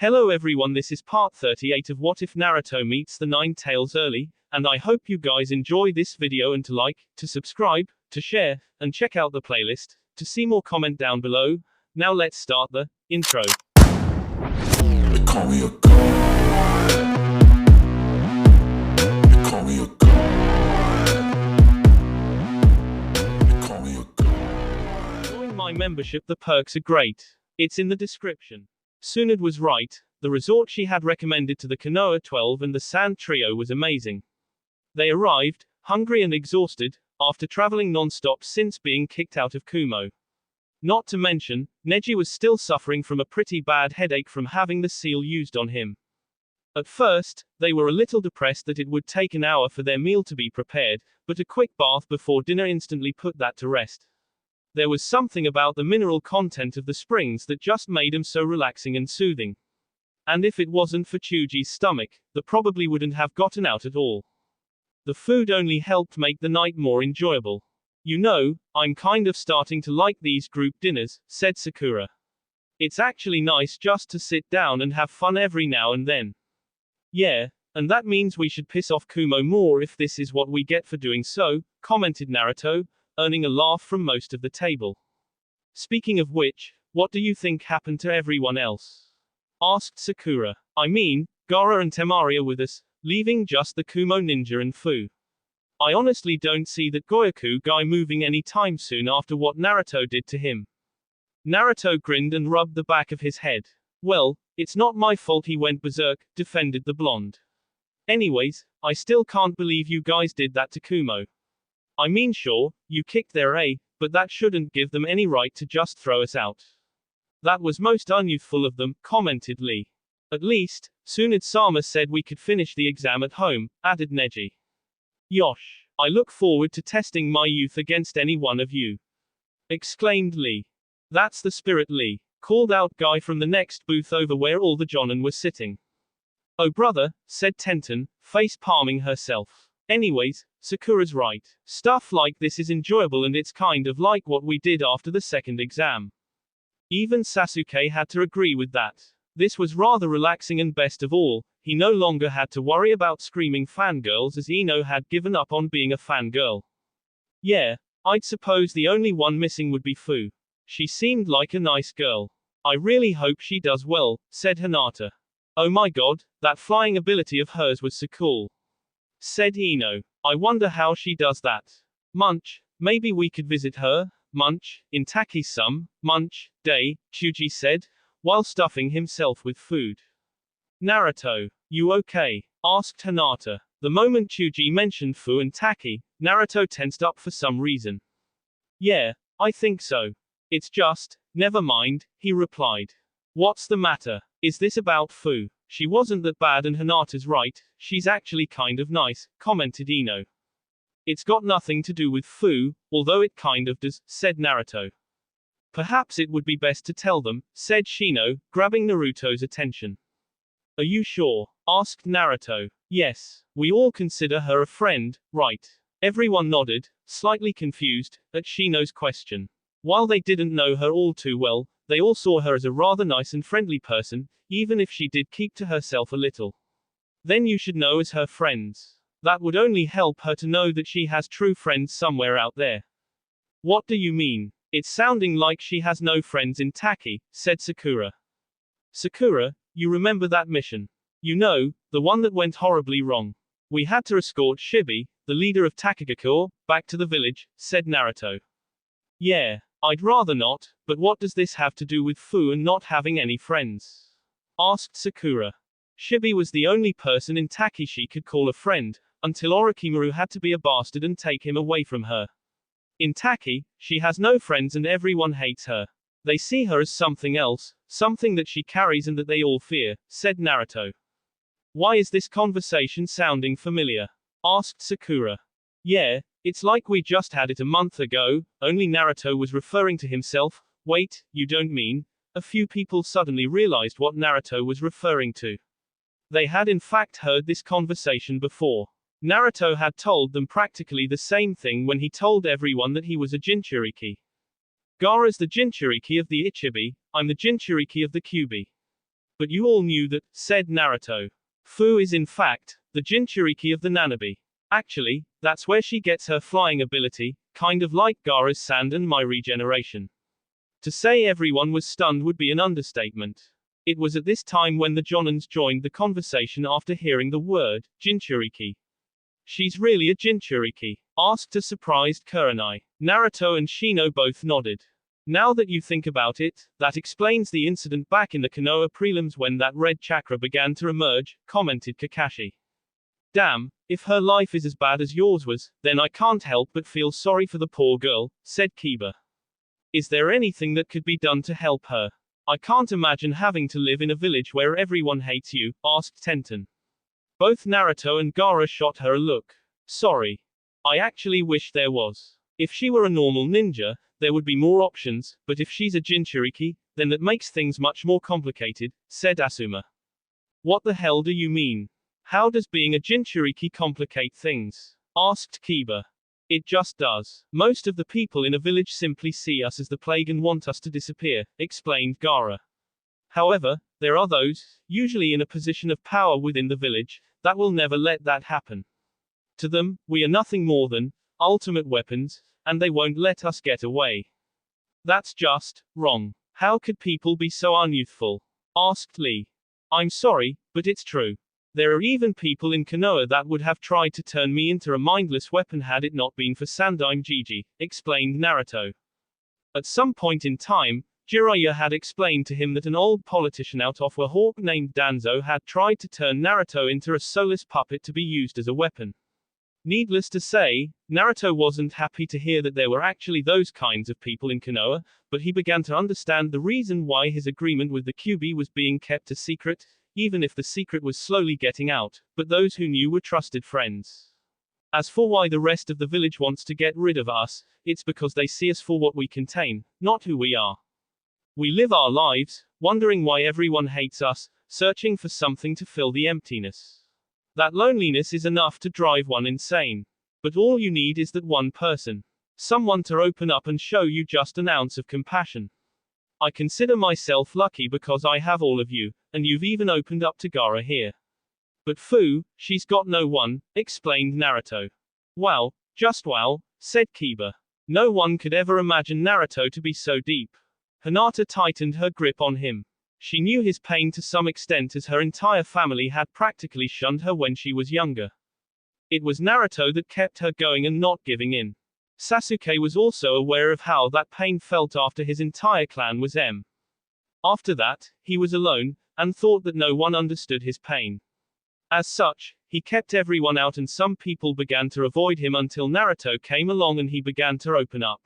Hello everyone, this is part 38 of What If Naruto Meets the Nine Tails Early, and I hope you guys enjoy this video and to like, to subscribe, to share, and check out the playlist, to see more comment down below. Now let's start the intro. They call me a god. They call me a god. They call me a god. Join my membership, the perks are great. It's in the description. Tsunade was right, the resort she had recommended to the Konoha 12 and the Sand Trio was amazing. They arrived, hungry and exhausted, after traveling non-stop since being kicked out of Kumo. Not to mention, Neji was still suffering from a pretty bad headache from having the seal used on him. At first, they were a little depressed that it would take an hour for their meal to be prepared, but a quick bath before dinner instantly put that to rest. There was something about the mineral content of the springs that just made them so relaxing and soothing. And if it wasn't for Chuji's stomach, they probably wouldn't have gotten out at all. The food only helped make the night more enjoyable. You know, I'm kind of starting to like these group dinners, said Sakura. It's actually nice just to sit down and have fun every now and then. Yeah, and that means we should piss off Kumo more if this is what we get for doing so, commented Naruto, earning a laugh from most of the table. Speaking of which, what do you think happened to everyone else? Asked Sakura. I mean, Gaara and Temari are with us, leaving just the Kumo ninja and Fu. I honestly don't see that Goyaku guy moving any time soon after what Naruto did to him. Naruto grinned and rubbed the back of his head. Well, it's not my fault he went berserk, defended the blonde. Anyways, I still can't believe you guys did that to Kumo. I mean sure, you kicked their A, but that shouldn't give them any right to just throw us out. That was most unyouthful of them, commented Lee. At least, Tsunade-sama said we could finish the exam at home, added Neji. Yosh. I look forward to testing my youth against any one of you. Exclaimed Lee. That's the spirit, Lee, called out Guy from the next booth over where all the Jonin were sitting. Oh brother, said Tenten, face palming herself. Anyways, Sakura's right. Stuff like this is enjoyable and it's kind of like what we did after the second exam. Even Sasuke had to agree with that. This was rather relaxing and best of all, he no longer had to worry about screaming fangirls as Ino had given up on being a fangirl. Yeah, I'd suppose the only one missing would be Fu. She seemed like a nice girl. I really hope she does well, said Hinata. Oh my god, that flying ability of hers was so cool. Said Ino. I wonder how she does that. Munch, maybe we could visit her, Munch, in Taki-some, Munch, day, Chuji said, while stuffing himself with food. Naruto, you okay? Asked Hinata. The moment Chuji mentioned Fu and Taki, Naruto tensed up for some reason. Yeah, I think so. It's just, never mind, he replied. What's the matter? Is this about Fu? She wasn't that bad and Hinata's right, she's actually kind of nice, commented Ino. It's got nothing to do with Fu, although it kind of does, said Naruto. Perhaps it would be best to tell them, said Shino, grabbing Naruto's attention. Are you sure? Asked Naruto. Yes, we all consider her a friend, right? Everyone nodded, slightly confused, at Shino's question. While they didn't know her all too well, they all saw her as a rather nice and friendly person, even if she did keep to herself a little. Then you should know as her friends. That would only help her to know that she has true friends somewhere out there. What do you mean? It's sounding like she has no friends in Taki, said Sakura. Sakura, you remember that mission? You know, the one that went horribly wrong. We had to escort Shibi, the leader of Takagakure, back to the village, said Naruto. Yeah, I'd rather not, but what does this have to do with Fu and not having any friends? Asked Sakura. Shibi was the only person in Taki she could call a friend, until Orochimaru had to be a bastard and take him away from her. In Taki, she has no friends and everyone hates her. They see her as something else, something that she carries and that they all fear, said Naruto. Why is this conversation sounding familiar? Asked Sakura. Yeah, it's like we just had it a month ago, only Naruto was referring to himself. Wait, you don't mean? A few people suddenly realized what Naruto was referring to. They had in fact heard this conversation before. Naruto had told them practically the same thing when he told everyone that he was a Jinchuriki. Gaara's the Jinchuriki of the Ichibi, I'm the Jinchuriki of the Kyuubi. But you all knew that, said Naruto. Fu is in fact, the Jinchuriki of the Nanabi. Actually, that's where she gets her flying ability, kind of like Gaara's sand and my regeneration. To say everyone was stunned would be an understatement. It was at this time when the Jonins joined the conversation after hearing the word, Jinchuriki. She's really a Jinchuriki? Asked a surprised Kurenai. Naruto and Shino both nodded. Now that you think about it, that explains the incident back in the Konoha prelims when that red chakra began to emerge, commented Kakashi. Damn, if her life is as bad as yours was, then I can't help but feel sorry for the poor girl, said Kiba. Is there anything that could be done to help her? I can't imagine having to live in a village where everyone hates you, asked Tenten. Both Naruto and Gaara shot her a look. Sorry. I actually wish there was. If she were a normal ninja, there would be more options, but if she's a Jinchuriki, then that makes things much more complicated, said Asuma. What the hell do you mean? How does being a Jinchuriki complicate things? Asked Kiba. It just does. Most of the people in a village simply see us as the plague and want us to disappear, explained Gaara. However, there are those, usually in a position of power within the village, that will never let that happen. To them, we are nothing more than ultimate weapons, and they won't let us get away. That's just wrong. How could people be so unyouthful? Asked Lee. I'm sorry, but it's true. There are even people in Konoha that would have tried to turn me into a mindless weapon had it not been for Sandaime Jiji, explained Naruto. At some point in time, Jiraiya had explained to him that an old politician out of a hawk named Danzo had tried to turn Naruto into a soulless puppet to be used as a weapon. Needless to say, Naruto wasn't happy to hear that there were actually those kinds of people in Konoha, but he began to understand the reason why his agreement with the Kyuubi was being kept a secret, even if the secret was slowly getting out, but those who knew were trusted friends. As for why the rest of the village wants to get rid of us, it's because they see us for what we contain, not who we are. We live our lives, wondering why everyone hates us, searching for something to fill the emptiness. That loneliness is enough to drive one insane. But all you need is that one person. Someone to open up and show you just an ounce of compassion. I consider myself lucky because I have all of you, and you've even opened up to Gaara here. But Fu, she's got no one, explained Naruto. Wow, just wow, said Kiba. No one could ever imagine Naruto to be so deep. Hinata tightened her grip on him. She knew his pain to some extent as her entire family had practically shunned her when she was younger. It was Naruto that kept her going and not giving in. Sasuke was also aware of how that pain felt after his entire clan was M. After that, he was alone, and thought that no one understood his pain. As such, he kept everyone out and some people began to avoid him until Naruto came along and he began to open up.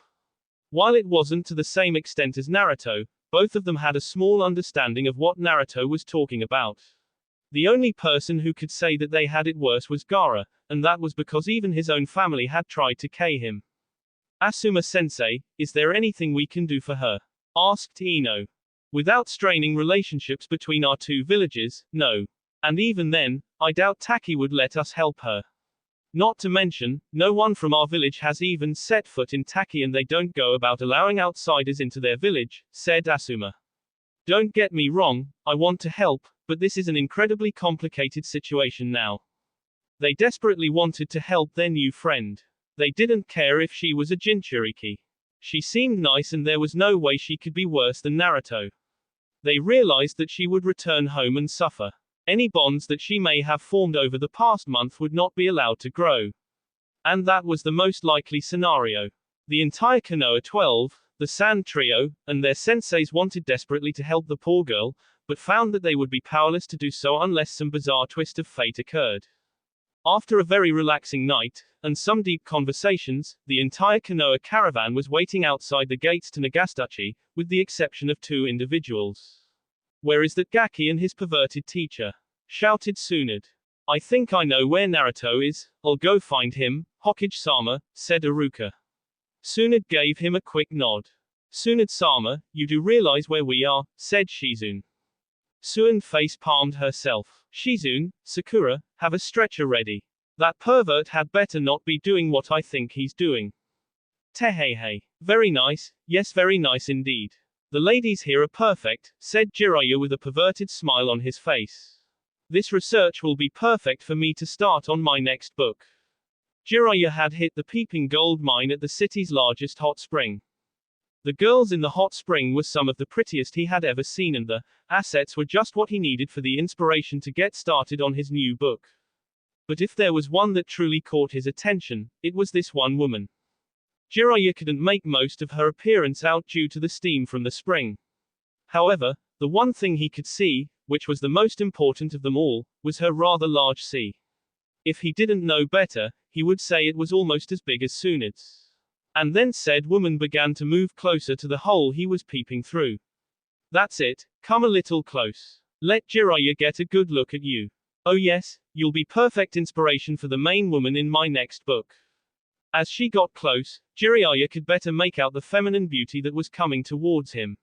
While it wasn't to the same extent as Naruto, both of them had a small understanding of what Naruto was talking about. The only person who could say that they had it worse was Gaara, and that was because even his own family had tried to kill him. Asuma-sensei, is there anything we can do for her? Asked Ino. Without straining relationships between our two villages, no. And even then, I doubt Taki would let us help her. Not to mention, no one from our village has even set foot in Taki and they don't go about allowing outsiders into their village, said Asuma. Don't get me wrong, I want to help, but this is an incredibly complicated situation now. They desperately wanted to help their new friend. They didn't care if she was a Jinchuriki. She seemed nice and there was no way she could be worse than Naruto. They realized that she would return home and suffer. Any bonds that she may have formed over the past month would not be allowed to grow. And that was the most likely scenario. The entire Konoha 12, the Sand Trio, and their senseis wanted desperately to help the poor girl, but found that they would be powerless to do so unless some bizarre twist of fate occurred. After a very relaxing night, and some deep conversations, the entire Konoha caravan was waiting outside the gates to Nagastachi, with the exception of two individuals. Where is that Gaki and his perverted teacher? Shouted Tsunade. I think I know where Naruto is, I'll go find him, Hokage-sama, said Iruka. Tsunade gave him a quick nod. Tsunade-sama, you do realize where we are, said Shizune. Tsunade face-palmed herself. Shizune, Sakura, have a stretcher ready. That pervert had better not be doing what I think he's doing. Tehehe. Very nice, yes very nice indeed. The ladies here are perfect, said Jiraiya with a perverted smile on his face. This research will be perfect for me to start on my next book. Jiraiya had hit the peeping gold mine at the city's largest hot spring. The girls in the hot spring were some of the prettiest he had ever seen, and the assets were just what he needed for the inspiration to get started on his new book. But if there was one that truly caught his attention, it was this one woman. Jiraiya couldn't make most of her appearance out due to the steam from the spring. However, the one thing he could see, which was the most important of them all, was her rather large sea. If he didn't know better, he would say it was almost as big as Sunad's. And then said woman began to move closer to the hole he was peeping through. That's it, come a little close. Let Jiraiya get a good look at you. Oh yes, you'll be perfect inspiration for the main woman in my next book. As she got close, Jiraiya could better make out the feminine beauty that was coming towards him.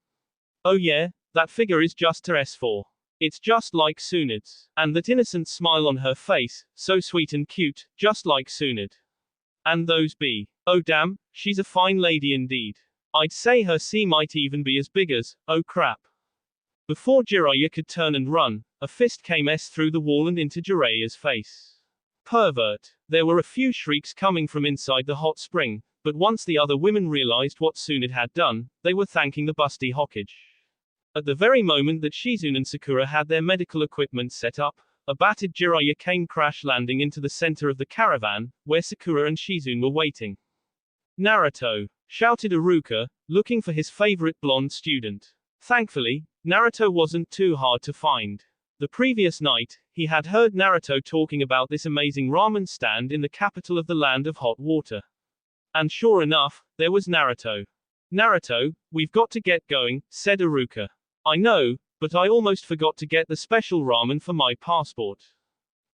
Oh yeah, that figure is just her S4. It's just like Sunad's. And that innocent smile on her face, so sweet and cute, just like Sunad. And those B. Oh damn, she's a fine lady indeed. I'd say her C might even be as big as, oh crap. Before Jiraiya could turn and run, a fist came through the wall and into Jiraiya's face. Pervert. There were a few shrieks coming from inside the hot spring, but once the other women realized what Sunad had done, they were thanking the busty Hokage. At the very moment that Shizune and Sakura had their medical equipment set up, a battered Jiraiya came crash landing into the center of the caravan, where Sakura and Shizune were waiting. Naruto! Shouted Iruka, looking for his favorite blonde student. Thankfully, Naruto wasn't too hard to find. The previous night, he had heard Naruto talking about this amazing ramen stand in the capital of the land of hot water. And sure enough, there was Naruto. Naruto, we've got to get going, said Iruka. I know, but I almost forgot to get the special ramen for my passport.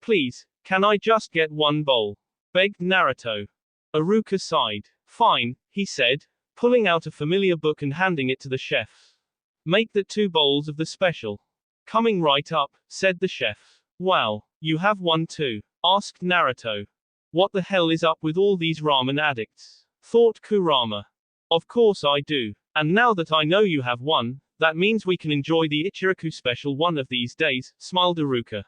Please, can I just get one bowl? Begged Naruto. Iruka sighed. Fine, he said, pulling out a familiar book and handing it to the chef. Make that 2 bowls of the special. Coming right up, said the chef. Wow, you have one too? Asked Naruto. What the hell is up with all these ramen addicts? Thought Kurama. Of course I do. And now that I know you have one, that means we can enjoy the Ichiraku special one of these days, smiled Iruka.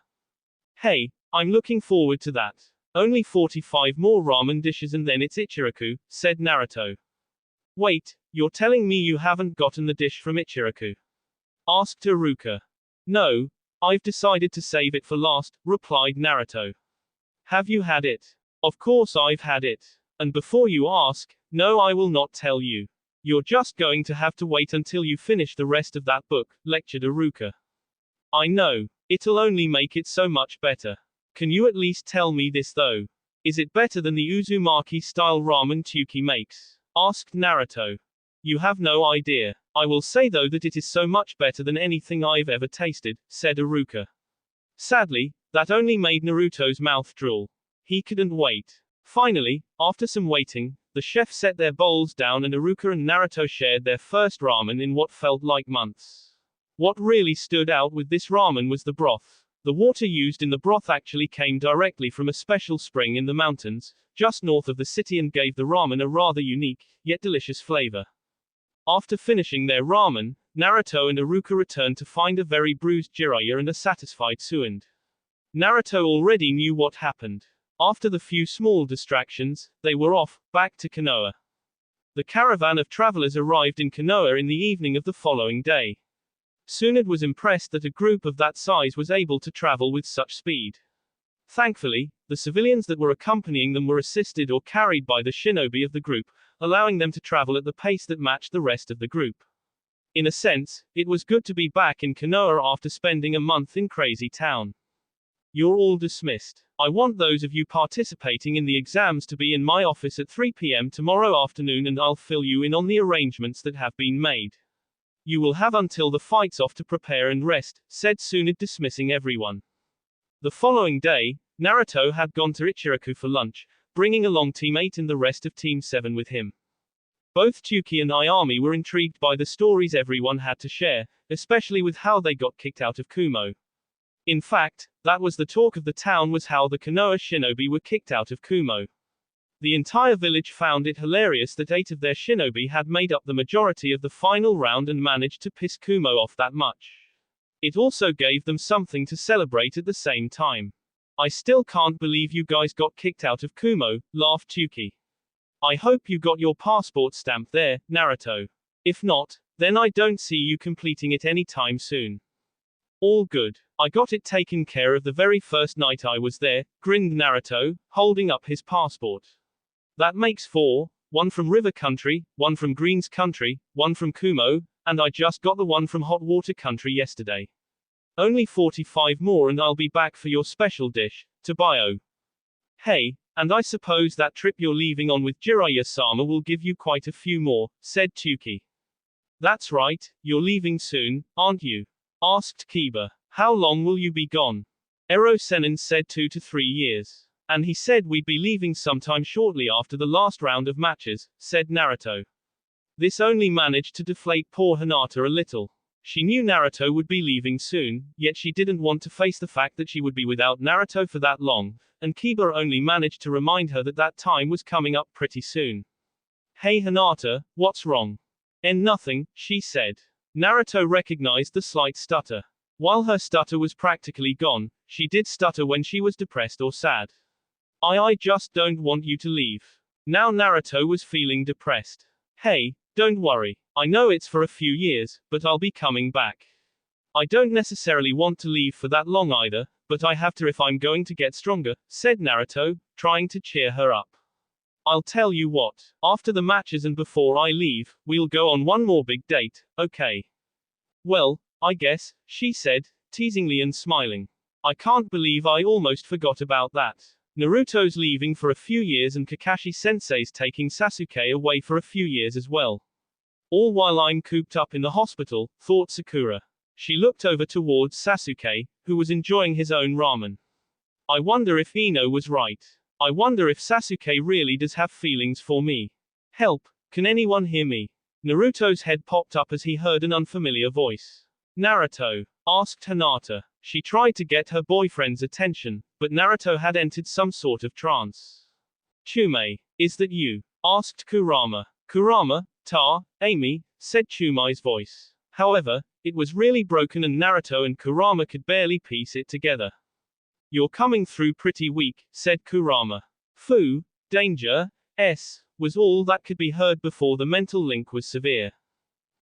Hey, I'm looking forward to that. Only 45 more ramen dishes and then it's Ichiraku, said Naruto. Wait, you're telling me you haven't gotten the dish from Ichiraku? Asked Iruka. No, I've decided to save it for last, replied Naruto. Have you had it? Of course I've had it. And before you ask, no, I will not tell you. You're just going to have to wait until you finish the rest of that book, lectured Iruka. I know. It'll only make it so much better. Can you at least tell me this though? Is it better than the Uzumaki-style ramen Tuki makes? Asked Naruto. You have no idea. I will say though that it is so much better than anything I've ever tasted, said Iruka. Sadly, that only made Naruto's mouth drool. He couldn't wait. Finally, after some waiting, the chef set their bowls down and Iruka and Naruto shared their first ramen in what felt like months. What really stood out with this ramen was the broth. The water used in the broth actually came directly from a special spring in the mountains, just north of the city, and gave the ramen a rather unique, yet delicious flavor. After finishing their ramen, Naruto and Iruka returned to find a very bruised Jiraiya and a satisfied Suand. Naruto already knew what happened. After the few small distractions, they were off, back to Konoha. The caravan of travelers arrived in Konoha in the evening of the following day. Sunad was impressed that a group of that size was able to travel with such speed. Thankfully, the civilians that were accompanying them were assisted or carried by the shinobi of the group, allowing them to travel at the pace that matched the rest of the group. In a sense, it was good to be back in Konoha after spending a month in Crazy Town. You're all dismissed. I want those of you participating in the exams to be in my office at 3 p.m. tomorrow afternoon and I'll fill you in on the arrangements that have been made. You will have until the fight's off to prepare and rest, said Sunad, dismissing everyone. The following day, Naruto had gone to Ichiraku for lunch, bringing along Team 8 and the rest of Team 7 with him. Both Tuki and Ayami were intrigued by the stories everyone had to share, especially with how they got kicked out of Kumo. In fact, that was the talk of the town, was how the Konoha shinobi were kicked out of Kumo. The entire village found it hilarious that 8 of their shinobi had made up the majority of the final round and managed to piss Kumo off that much. It also gave them something to celebrate at the same time. I still can't believe you guys got kicked out of Kumo, laughed Yuki. I hope you got your passport stamp there, Naruto. If not, then I don't see you completing it anytime soon. All good. I got it taken care of the very first night I was there, grinned Naruto, holding up his passport. That makes 4, 1 from River Country, 1 from Greens Country, 1 from Kumo, and I just got the 1 from Hot Water Country yesterday. Only 45 more and I'll be back for your special dish, Tobio. Hey, and I suppose that trip you're leaving on with Jiraiya-sama will give you quite a few more, said Tuki. That's right, you're leaving soon, aren't you? Asked Kiba. How long will you be gone? Ero Sennin said 2 to 3 years. And he said we'd be leaving sometime shortly after the last round of matches, said Naruto. This only managed to deflate poor Hinata a little. She knew Naruto would be leaving soon, yet she didn't want to face the fact that she would be without Naruto for that long, and Kiba only managed to remind her that that time was coming up pretty soon. Hey Hinata, what's wrong? Nothing, she said. Naruto recognized the slight stutter. While her stutter was practically gone, she did stutter when she was depressed or sad. I just don't want you to leave. Now Naruto was feeling depressed. Hey, don't worry. I know it's for a few years, but I'll be coming back. I don't necessarily want to leave for that long either, but I have to if I'm going to get stronger, said Naruto, trying to cheer her up. I'll tell you what, after the matches and before I leave, we'll go on one more big date, okay? Well, I guess, she said, teasingly and smiling. I can't believe I almost forgot about that. Naruto's leaving for a few years and Kakashi-sensei's taking Sasuke away for a few years as well. All while I'm cooped up in the hospital, thought Sakura. She looked over towards Sasuke, who was enjoying his own ramen. I wonder if Ino was right. I wonder if Sasuke really does have feelings for me. Help, can anyone hear me? Naruto's head popped up as he heard an unfamiliar voice. Naruto? Asked Hinata. She tried to get her boyfriend's attention, but Naruto had entered some sort of trance. Chumei, is that you? Asked Kurama. Kurama, Amy, said Chumei's voice. However, it was really broken and Naruto and Kurama could barely piece it together. You're coming through pretty weak, said Kurama. Fu, danger, was all that could be heard before the mental link was severe.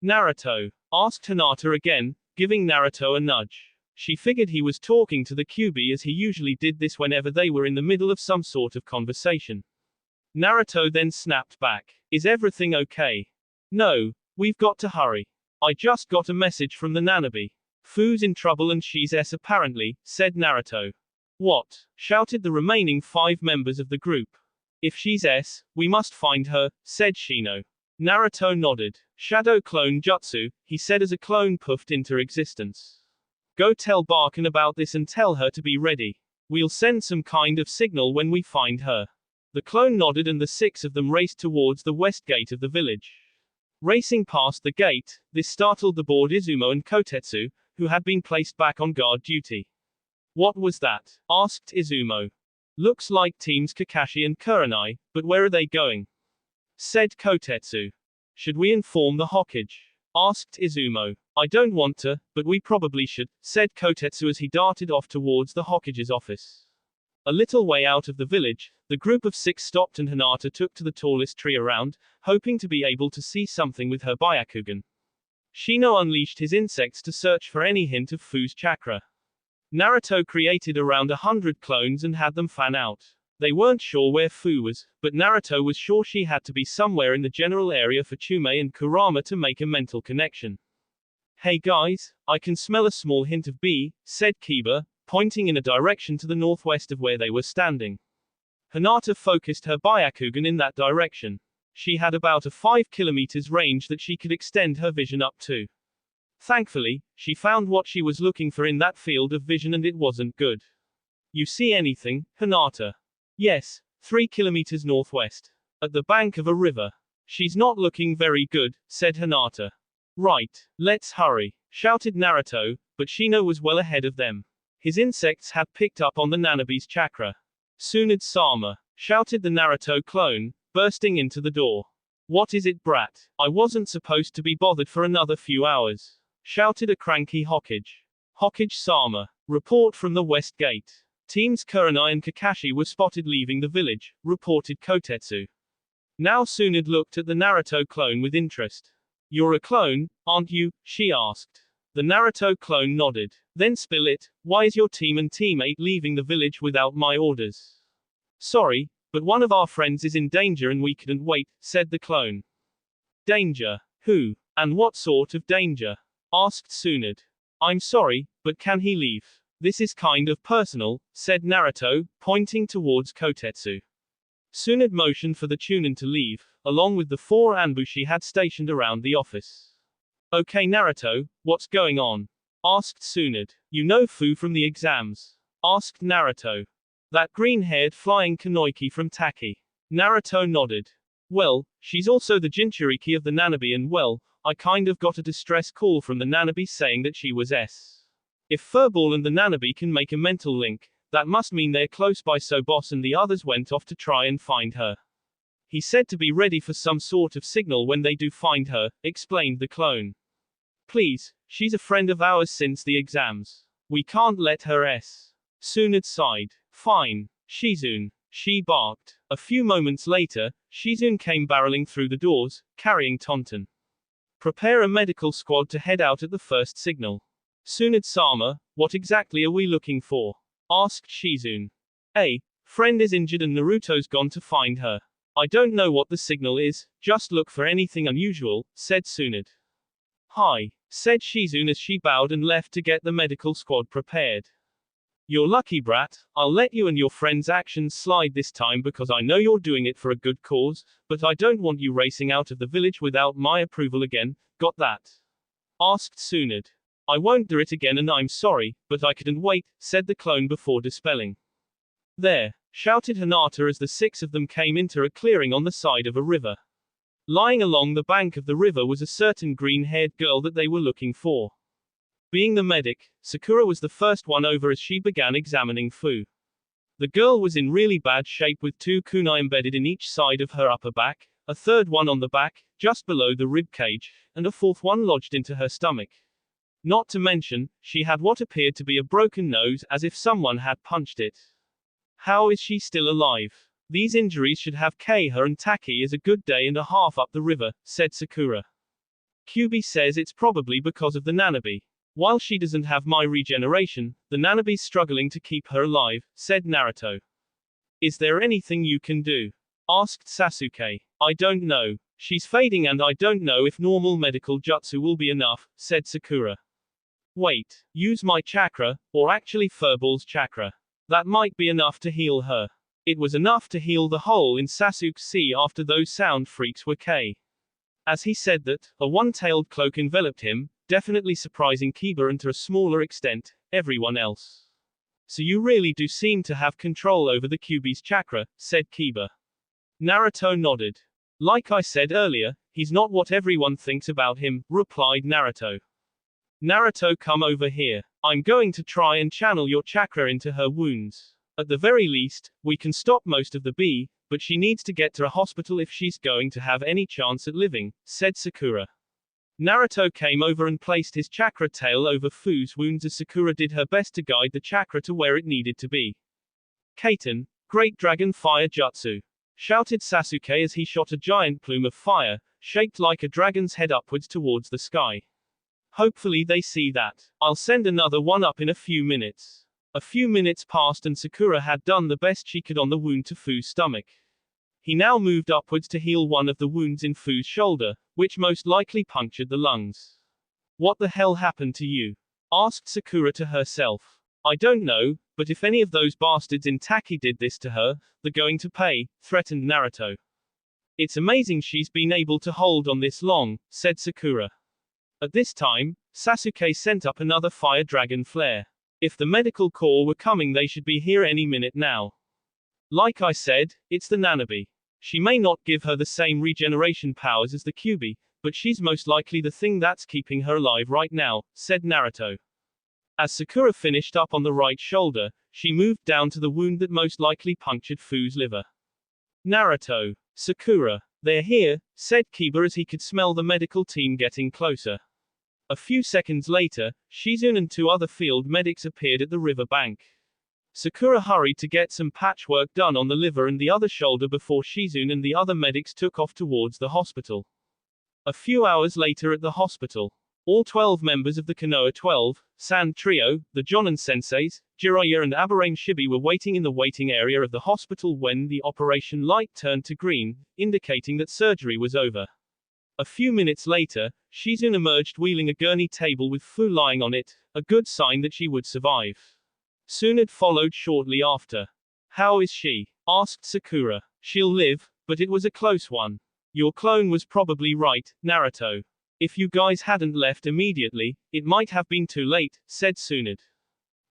Naruto? Asked Hinata again, giving Naruto a nudge. She figured he was talking to the Kyuubi as he usually did this whenever they were in the middle of some sort of conversation. Naruto then snapped back. Is everything okay? No, we've got to hurry. I just got a message from the Nanabe. Fu's in trouble and she's apparently, said Naruto. What? Shouted the remaining 5 members of the group. If she's we must find her, said Shino. Naruto nodded. Shadow clone jutsu, he said as a clone puffed into existence. Go tell Barkin about this and tell her to be ready. We'll send some kind of signal when we find her. The clone nodded and the 6 of them raced towards the west gate of the village. Racing past the gate, this startled the bored Izumo and Kotetsu, who had been placed back on guard duty. What was that? Asked Izumo. Looks like teams Kakashi and Kurenai, but where are they going? Said Kotetsu. Should we inform the Hokage? Asked Izumo. I don't want to, but we probably should, said Kotetsu as he darted off towards the Hokage's office. A little way out of the village, the group of 6 stopped and Hinata took to the tallest tree around, hoping to be able to see something with her Byakugan. Shino unleashed his insects to search for any hint of Fu's chakra. Naruto created around 100 clones and had them fan out. They weren't sure where Fu was, but Naruto was sure she had to be somewhere in the general area for Chumei and Kurama to make a mental connection. Hey guys, I can smell a small hint of B, said Kiba, pointing in a direction to the northwest of where they were standing. Hinata focused her Byakugan in that direction. She had about a 5 kilometers range that she could extend her vision up to. Thankfully, she found what she was looking for in that field of vision and it wasn't good. You see anything, Hinata? Yes, 3 kilometers northwest. At the bank of a river. She's not looking very good, said Hinata. Right, let's hurry, shouted Naruto, but Shino was well ahead of them. His insects had picked up on the Nanabe's chakra. Tsunade-sama. shouted the Naruto clone, bursting into the door. What is it, brat? I wasn't supposed to be bothered for another few hours, shouted a cranky Hokage. Hokage-sama. Report from the West Gate. Teams Kurenai and Kakashi were spotted leaving the village, reported Kotetsu. Now Tsunade looked at the Naruto clone with interest. You're a clone, aren't you? She asked. The Naruto clone nodded. Then spill it, why is your team and teammate leaving the village without my orders? Sorry, but one of our friends is in danger and we couldn't wait, said the clone. Danger? Who? And what sort of danger? Asked Tsunade. I'm sorry, but can he leave? This is kind of personal, said Naruto, pointing towards Kotetsu. Tsunade motioned for the Chunin to leave, along with the 4 Anbu she had stationed around the office. Okay Naruto, what's going on? Asked Tsunade. You know Fu from the exams? Asked Naruto. That green-haired flying Kunoichi from Taki. Naruto nodded. Well, she's also the Jinchuriki of the Nanabi and well, I kind of got a distress call from the Nanabi saying that she was S. If Furball and the Nanabi can make a mental link, that must mean they're close by, so boss and the others went off to try and find her. He said to be ready for some sort of signal when they do find her, explained the clone. Please, she's a friend of ours since the exams. We can't let her S. Tsunade sighed. Fine. Shizune. She barked. A few moments later, Shizune came barreling through the doors, carrying Tonton. Prepare a medical squad to head out at the first signal. Tsunade-sama, what exactly are we looking for? Asked Shizune. A friend is injured and Naruto's gone to find her. I don't know what the signal is, just look for anything unusual, said Tsunade. Hi, said Shizune as she bowed and left to get the medical squad prepared. You're lucky, brat. I'll let you and your friend's actions slide this time because I know you're doing it for a good cause, but I don't want you racing out of the village without my approval again, got that? Asked Tsunade. I won't do it again and I'm sorry, but I couldn't wait, said the clone before dispelling. There, shouted Hinata as the 6 of them came into a clearing on the side of a river. Lying along the bank of the river was a certain green-haired girl that they were looking for. Being the medic, Sakura was the first one over as she began examining Fu. The girl was in really bad shape with 2 kunai embedded in each side of her upper back, a third one on the back, just below the rib cage, and a 4th one lodged into her stomach. Not to mention, she had what appeared to be a broken nose as if someone had punched it. How is she still alive? These injuries should have killed her and Taki is a good day and a half up the river, said Sakura. Kyuubi says it's probably because of the Nanabi. While she doesn't have my regeneration, the Nanabi's struggling to keep her alive, said Naruto. Is there anything you can do? Asked Sasuke. I don't know. She's fading and I don't know if normal medical jutsu will be enough, said Sakura. Wait, use my chakra, or actually Furball's chakra. That might be enough to heal her. It was enough to heal the hole in Sasuke's sea after those sound freaks were K. As he said that, a one-tailed cloak enveloped him, definitely surprising Kiba and to a smaller extent, everyone else. So you really do seem to have control over the Kyuubi's chakra, said Kiba. Naruto nodded. Like I said earlier, he's not what everyone thinks about him, replied Naruto. Naruto, come over here. I'm going to try and channel your chakra into her wounds. At the very least, we can stop most of the bee, but she needs to get to a hospital if she's going to have any chance at living, said Sakura. Naruto came over and placed his chakra tail over Fu's wounds as Sakura did her best to guide the chakra to where it needed to be. Kaiten, Great Dragon Fire Jutsu! Shouted Sasuke as he shot a giant plume of fire, shaped like a dragon's head upwards towards the sky. Hopefully they see that. I'll send another one up in a few minutes. A few minutes passed and Sakura had done the best she could on the wound to Fu's stomach. He now moved upwards to heal one of the wounds in Fu's shoulder, which most likely punctured the lungs. What the hell happened to you? Asked Sakura to herself. I don't know, but if any of those bastards in Taki did this to her, they're going to pay, threatened Naruto. It's amazing she's been able to hold on this long, said Sakura. At this time, Sasuke sent up another fire dragon flare. If the medical corps were coming they should be here any minute now. Like I said, it's the Nanabi. She may not give her the same regeneration powers as the Kyuubi, but she's most likely the thing that's keeping her alive right now, said Naruto. As Sakura finished up on the right shoulder, she moved down to the wound that most likely punctured Fu's liver. Naruto. Sakura. They're here, said Kiba as he could smell the medical team getting closer. A few seconds later, Shizune and 2 other field medics appeared at the river bank. Sakura hurried to get some patchwork done on the liver and the other shoulder before Shizune and the other medics took off towards the hospital. A few hours later at the hospital, all 12 members of the Konoha 12, Sand Trio, the Jonin senseis, Jiraiya and Aburame Shibi were waiting in the waiting area of the hospital when the operation light turned to green, indicating that surgery was over. A few minutes later, Shizune emerged wheeling a gurney table with Fu lying on it, a good sign that she would survive. Tsunade followed shortly after. How is she? Asked Sakura. She'll live, but it was a close one. Your clone was probably right, Naruto. If you guys hadn't left immediately, it might have been too late, said Tsunade.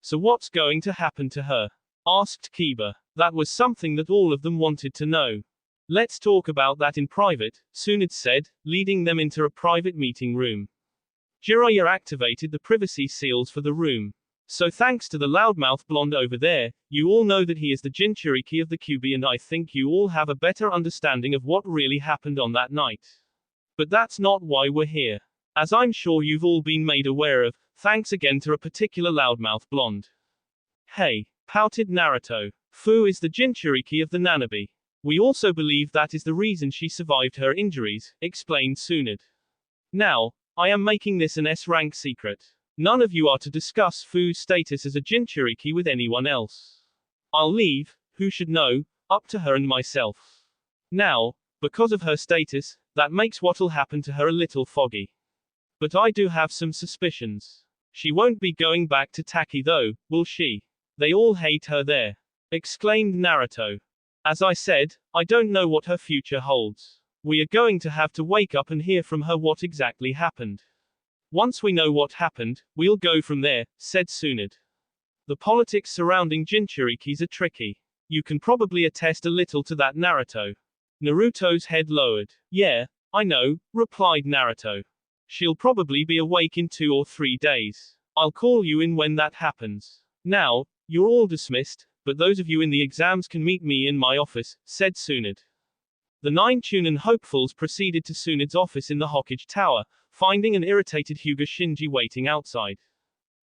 So what's going to happen to her? Asked Kiba. That was something that all of them wanted to know. Let's talk about that in private, Tsunade said, leading them into a private meeting room. Jiraiya activated the privacy seals for the room. So thanks to the loudmouth blonde over there, you all know that he is the Jinchuriki of the QB and I think you all have a better understanding of what really happened on that night. But that's not why we're here. As I'm sure you've all been made aware of, thanks again to a particular loudmouth blonde. Hey, pouted Naruto. Fu is the Jinchuriki of the Nanabi. We also believe that is the reason she survived her injuries, explained Tsunade. Now, I am making this an S-rank secret. None of you are to discuss Fu's status as a Jinchuriki with anyone else. I'll leave, who should know, up to her and myself. Now, because of her status, that makes what'll happen to her a little foggy. But I do have some suspicions. She won't be going back to Taki though, will she? They all hate her there. Exclaimed Naruto. As I said, I don't know what her future holds. We are going to have to wake up and hear from her what exactly happened. Once we know what happened, we'll go from there, said Tsunade. The politics surrounding Jinchurikis are tricky. You can probably attest a little to that, Naruto. Naruto's head lowered. Yeah, I know, replied Naruto. She'll probably be awake in 2 or 3 days. I'll call you in when that happens. Now, you're all dismissed, but those of you in the exams can meet me in my office, said Tsunade. The 9 Chunin hopefuls proceeded to Tsunade's office in the Hokage Tower, finding an irritated Hyuga Shinji waiting outside.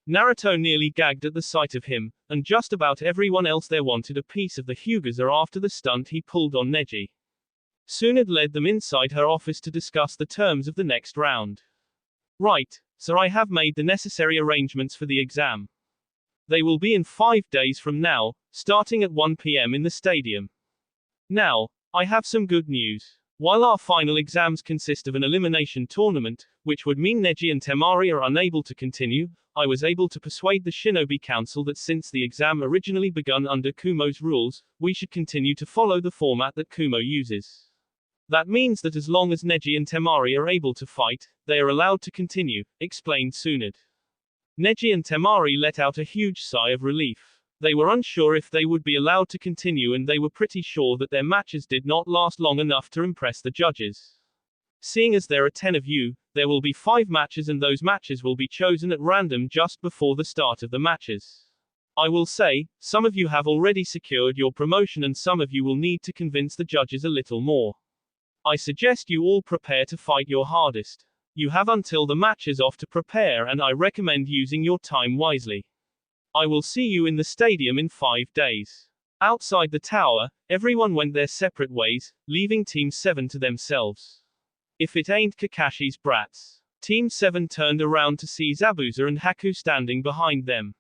Naruto nearly gagged at the sight of him, and just about everyone else there wanted a piece of the Hyugaza after the stunt he pulled on Neji. Tsunade led them inside her office to discuss the terms of the next round. Right, sir, I have made the necessary arrangements for the exam. They will be in 5 days from now, starting at 1 p.m. in the stadium. Now, I have some good news. While our final exams consist of an elimination tournament, which would mean Neji and Temari are unable to continue, I was able to persuade the Shinobi Council that since the exam originally begun under Kumo's rules, we should continue to follow the format that Kumo uses. That means that as long as Neji and Temari are able to fight, they are allowed to continue, explained Tsunade. Neji and Temari let out a huge sigh of relief. They were unsure if they would be allowed to continue and they were pretty sure that their matches did not last long enough to impress the judges. Seeing as there are 10 of you, there will be 5 matches and those matches will be chosen at random just before the start of the matches. I will say, some of you have already secured your promotion and some of you will need to convince the judges a little more. I suggest you all prepare to fight your hardest. You have until the match is off to prepare and I recommend using your time wisely. I will see you in the stadium in 5 days. Outside the tower, everyone went their separate ways, leaving Team 7 to themselves. If it ain't Kakashi's brats. Team 7 turned around to see Zabuza and Haku standing behind them.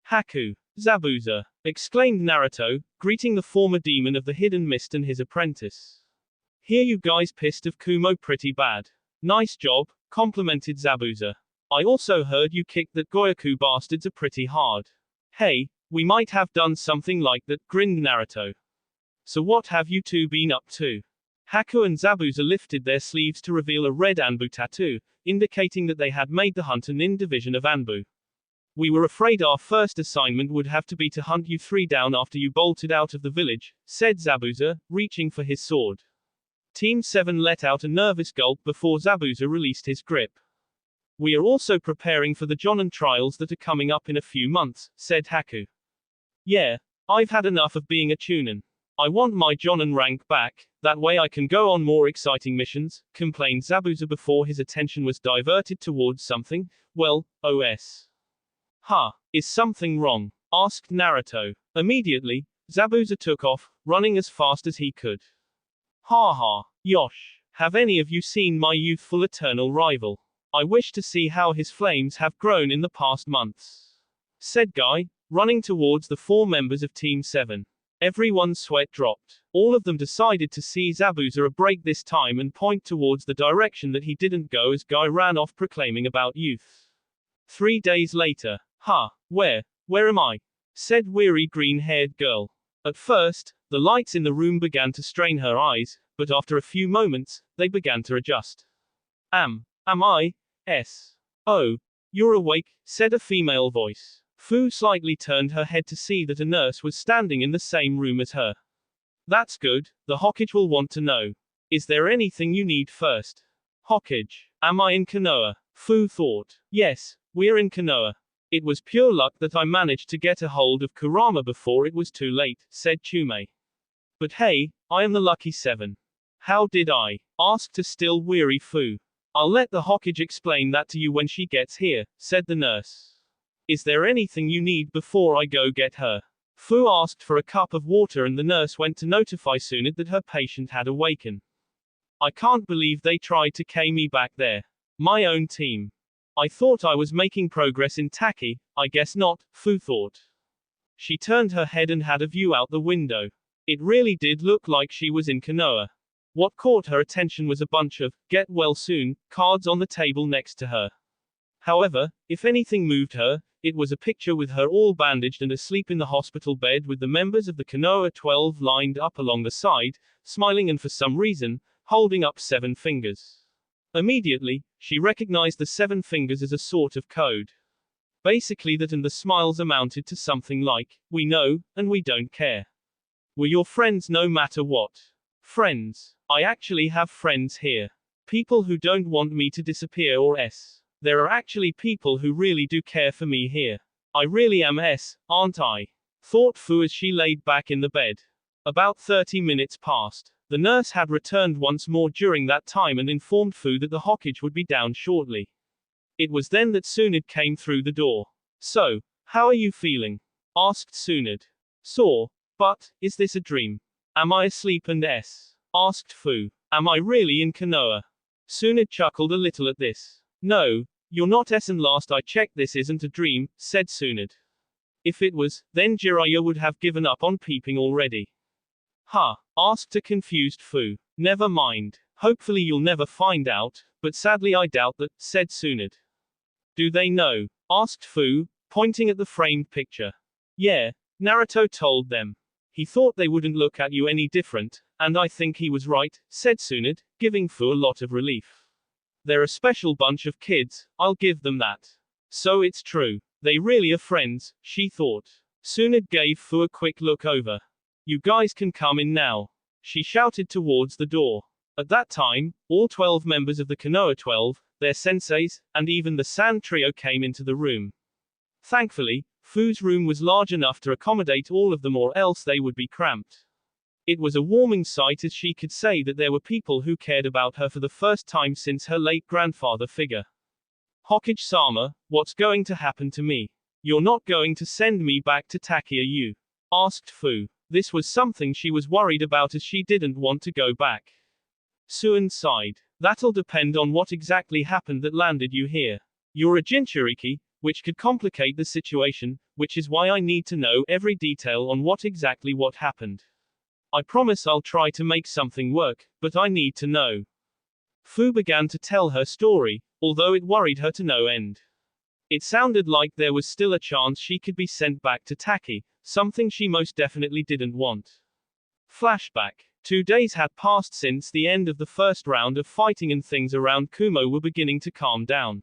Haku, Zabuza, exclaimed Naruto, greeting the former demon of the hidden mist and his apprentice. Hear you guys pissed of Kumo pretty bad. Nice job, complimented Zabuza. I also heard you kicked that Goyaku bastards are pretty hard. Hey, we might have done something like that, grinned Naruto. So what have you two been up to? Haku and Zabuza lifted their sleeves to reveal a red Anbu tattoo, indicating that they had made the hunt a nin division of Anbu. We were afraid our first assignment would have to be to hunt you 3 down after you bolted out of the village, said Zabuza, reaching for his sword. Team 7 let out a nervous gulp before Zabuza released his grip. We are also preparing for the Jonin trials that are coming up in a few months, said Haku. Yeah, I've had enough of being a Chunin. I want my Jonin rank back, that way I can go on more exciting missions, complained Zabuza before his attention was diverted towards something. Well, OS. Huh, is something wrong? Asked Naruto. Immediately, Zabuza took off, running as fast as he could. Ha ha, Yosh, have any of you seen my youthful eternal rival? I wish to see how his flames have grown in the past months, said Guy, running towards the 4 members of Team 7. Everyone's sweat dropped. All of them decided to see Zabuza a break this time and point towards the direction that he didn't go as Guy ran off proclaiming about youth. 3 days later. Ha, where am I? Said weary green-haired girl. At first, the lights in the room began to strain her eyes, but after a few moments, they began to adjust. Am I? Oh, you're awake, said a female voice. Fu slightly turned her head to see that a nurse was standing in the same room as her. That's good, the Hokage will want to know. Is there anything you need first? Hokage, am I in Konoha? Fu thought. Yes, we're in Konoha. It was pure luck that I managed to get a hold of Kurama before it was too late, said Chume. But hey, I am the lucky 7. How did I? Asked a still weary Fu. I'll let the Hokage explain that to you when she gets here, said the nurse. Is there anything you need before I go get her? Fu asked for a cup of water and the nurse went to notify Tsunade that her patient had awakened. I can't believe they tried to K me back there. My own team. I thought I was making progress in Taki, I guess not, Fu thought. She turned her head and had a view out the window. It really did look like she was in Konoha. What caught her attention was a bunch of "get well soon" cards on the table next to her. However, if anything moved her, it was a picture with her all bandaged and asleep in the hospital bed with the members of the Konoha 12 lined up along the side, smiling and for some reason, holding up 7 fingers. Immediately, she recognized the 7 fingers as a sort of code. Basically that and the smiles amounted to something like, we know, and we don't care. We're your friends no matter what. Friends. I actually have friends here. People who don't want me to disappear or s. There are actually people who really do care for me here. I really am aren't I? Thought Fu as she laid back in the bed. About 30 minutes passed. The nurse had returned once more during that time and informed Fu that the Hokage would be down shortly. It was then that Tsunade came through the door. So, how are you feeling? Asked Tsunade. Sore, but, is this a dream? Am I asleep and asked Fu. Am I really in Konoha? Tsunade chuckled a little at this. No, you're not and last I checked this isn't a dream, said Tsunade. If it was, then Jiraiya would have given up on peeping already. Huh? Asked a confused Fu. Never mind. Hopefully you'll never find out, but sadly I doubt that, said Tsunade. Do they know? Asked Fu, pointing at the framed picture. Yeah, Naruto told them. He thought they wouldn't look at you any different, and I think he was right, said Tsunade, giving Fu a lot of relief. They're a special bunch of kids, I'll give them that. So it's true. They really are friends, she thought. Tsunade gave Fu a quick look over. You guys can come in now. She shouted towards the door. At that time, all 12 members of the Konoha 12, their senseis, and even the Sand Trio came into the room. Thankfully, Fu's room was large enough to accommodate all of them or else they would be cramped. It was a warming sight as she could say that there were people who cared about her for the first time since her late grandfather figure. Hokage-sama, what's going to happen to me? You're not going to send me back to Taki, are you? Asked Fu. This was something she was worried about as she didn't want to go back. Suin sighed. That'll depend on what exactly happened that landed you here. You're a Jinchuriki, which could complicate the situation, which is why I need to know every detail on what happened. I promise I'll try to make something work, but I need to know. Fu began to tell her story, although it worried her to no end. It sounded like there was still a chance she could be sent back to Taki, something she most definitely didn't want. Flashback. 2 days had passed since the end of the first round of fighting and things around Kumo were beginning to calm down.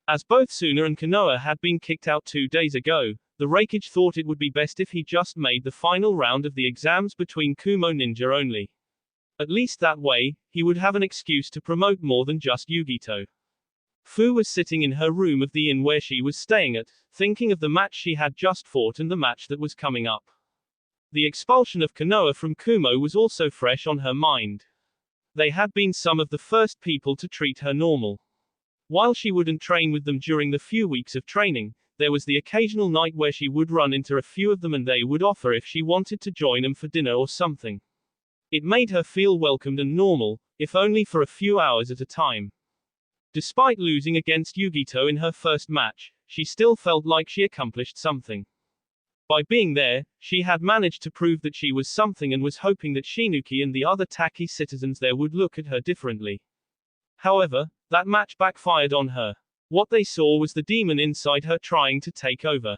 As both Suna and Konoha had been kicked out 2 days ago, the Raikage thought it would be best if he just made the final round of the exams between Kumo ninja only. At least that way, he would have an excuse to promote more than just Yugito. Fu was sitting in her room of the inn where she was staying at, thinking of the match she had just fought and the match that was coming up. The expulsion of Konoha from Kumo was also fresh on her mind. They had been some of the first people to treat her normal. While she wouldn't train with them during the few weeks of training, there was the occasional night where she would run into a few of them and they would offer if she wanted to join them for dinner or something. It made her feel welcomed and normal, if only for a few hours at a time. Despite losing against Yugito in her first match, she still felt like she accomplished something. By being there, she had managed to prove that she was something and was hoping that Shinuki and the other Taki citizens there would look at her differently. However, that match backfired on her. What they saw was the demon inside her trying to take over.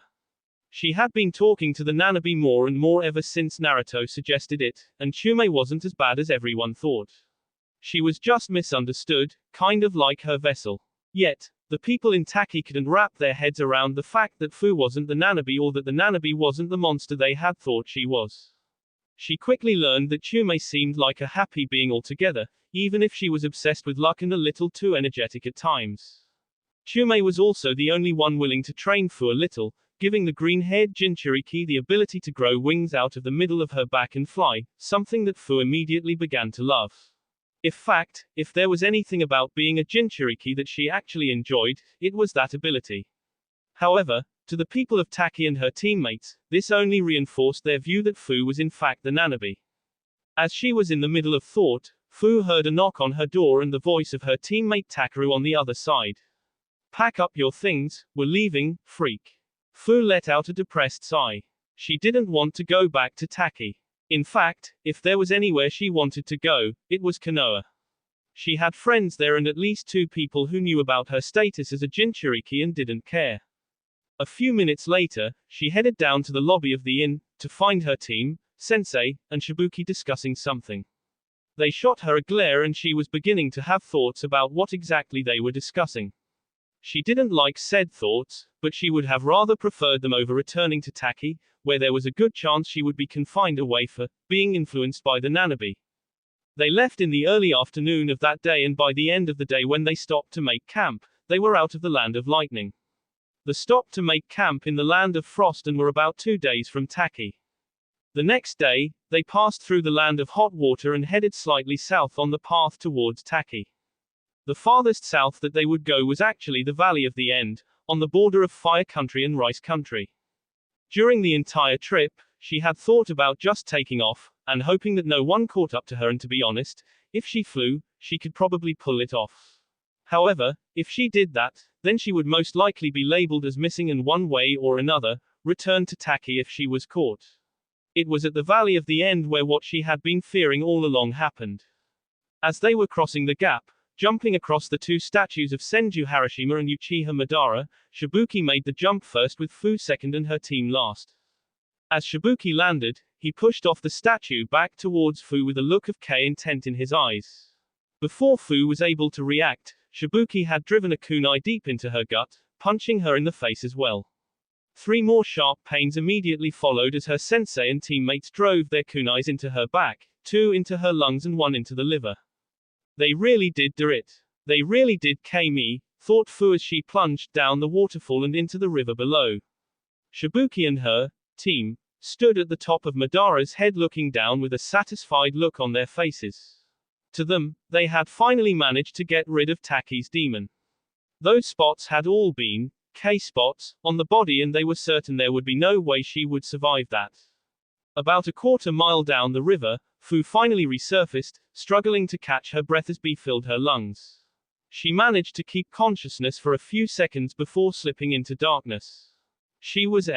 She had been talking to the Nanabi more and more ever since Naruto suggested it, and Tsume wasn't as bad as everyone thought. She was just misunderstood, kind of like her vessel. Yet, the people in Taki couldn't wrap their heads around the fact that Fu wasn't the Nanabi or that the Nanabi wasn't the monster they had thought she was. She quickly learned that Tsume seemed like a happy being altogether, even if she was obsessed with luck and a little too energetic at times. Tsume was also the only one willing to train Fu a little, giving the green-haired Jinchuriki the ability to grow wings out of the middle of her back and fly, something that Fu immediately began to love. In fact, if there was anything about being a Jinchuriki that she actually enjoyed, it was that ability. However, to the people of Taki and her teammates, this only reinforced their view that Fu was in fact the Nanabi. As she was in the middle of thought, Fu heard a knock on her door and the voice of her teammate Takaru on the other side. "Pack up your things, we're leaving, freak." Fu let out a depressed sigh. She didn't want to go back to Taki. In fact, if there was anywhere she wanted to go, it was Konoha. She had friends there and at least 2 people who knew about her status as a Jinchuriki and didn't care. A few minutes later, she headed down to the lobby of the inn, to find her team, Sensei, and Shibuki discussing something. They shot her a glare and she was beginning to have thoughts about what exactly they were discussing. She didn't like said thoughts, but she would have rather preferred them over returning to Taki, where there was a good chance she would be confined away for being influenced by the Nanabi. They left in the early afternoon of that day and by the end of the day when they stopped to make camp, they were out of the land of lightning. They stopped to make camp in the land of frost and were about 2 days from Taki. The next day, they passed through the land of hot water and headed slightly south on the path towards Taki. The farthest south that they would go was actually the Valley of the End, on the border of Fire Country and Rice Country. During the entire trip, she had thought about just taking off, and hoping that no one caught up to her and to be honest, if she flew, she could probably pull it off. However, if she did that, then she would most likely be labeled as missing and one way or another, return to Taki if she was caught. It was at the Valley of the End where what she had been fearing all along happened. As they were crossing the gap, jumping across the 2 statues of Senju Harashima and Uchiha Madara, Shibuki made the jump first with Fu second and her team last. As Shibuki landed, he pushed off the statue back towards Fu with a look of intent in his eyes. Before Fu was able to react, Shibuki had driven a kunai deep into her gut, punching her in the face as well. 3 more sharp pains immediately followed as her sensei and teammates drove their kunais into her back, 2 into her lungs and 1 into the liver. They really did do it. They really did me, thought Fu as she plunged down the waterfall and into the river below. Shibuki and her team stood at the top of Madara's head looking down with a satisfied look on their faces. To them, they had finally managed to get rid of Taki's demon. Those spots had all been spots on the body and they were certain there would be no way she would survive that. About a quarter mile down the river, Fu finally resurfaced, struggling to catch her breath as bee filled her lungs. She managed to keep consciousness for a few seconds before slipping into darkness. She was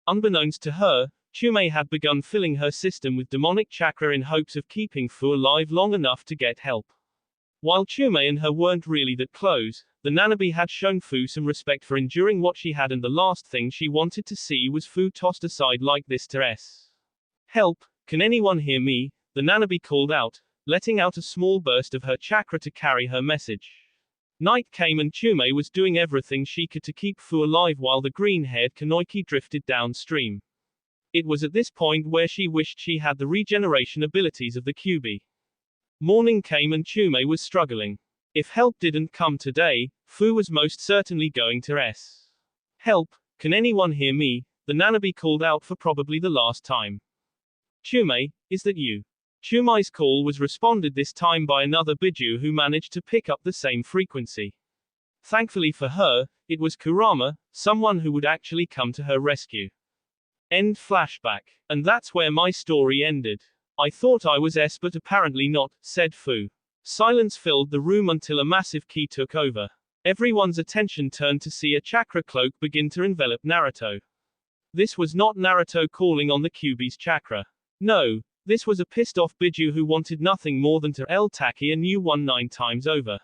Unbeknownst to her, Tsume had begun filling her system with demonic chakra in hopes of keeping Fu alive long enough to get help. While Tsume and her weren't really that close, the Nanabi had shown Fu some respect for enduring what she had and the last thing she wanted to see was Fu tossed aside like this to Help, can anyone hear me? The Nanabi called out, letting out a small burst of her chakra to carry her message. Night came and Tsume was doing everything she could to keep Fu alive while the green-haired Kanoiki drifted downstream. It was at this point where she wished she had the regeneration abilities of the Kyuubi. Morning came and Tsume was struggling. If help didn't come today, Fu was most certainly going to Help, can anyone hear me? The Nanabi called out for probably the last time. Chume, is that you? Chumai's call was responded this time by another Biju who managed to pick up the same frequency. Thankfully for her, it was Kurama, someone who would actually come to her rescue. End flashback. And that's where my story ended. I thought I was S but apparently not, said Fu. Silence filled the room until a massive key took over. Everyone's attention turned to see a chakra cloak begin to envelop Naruto. This was not Naruto calling on the Kyuubi's chakra. No, this was a pissed off Biju who wanted nothing more than to Taki a new one 9 times over.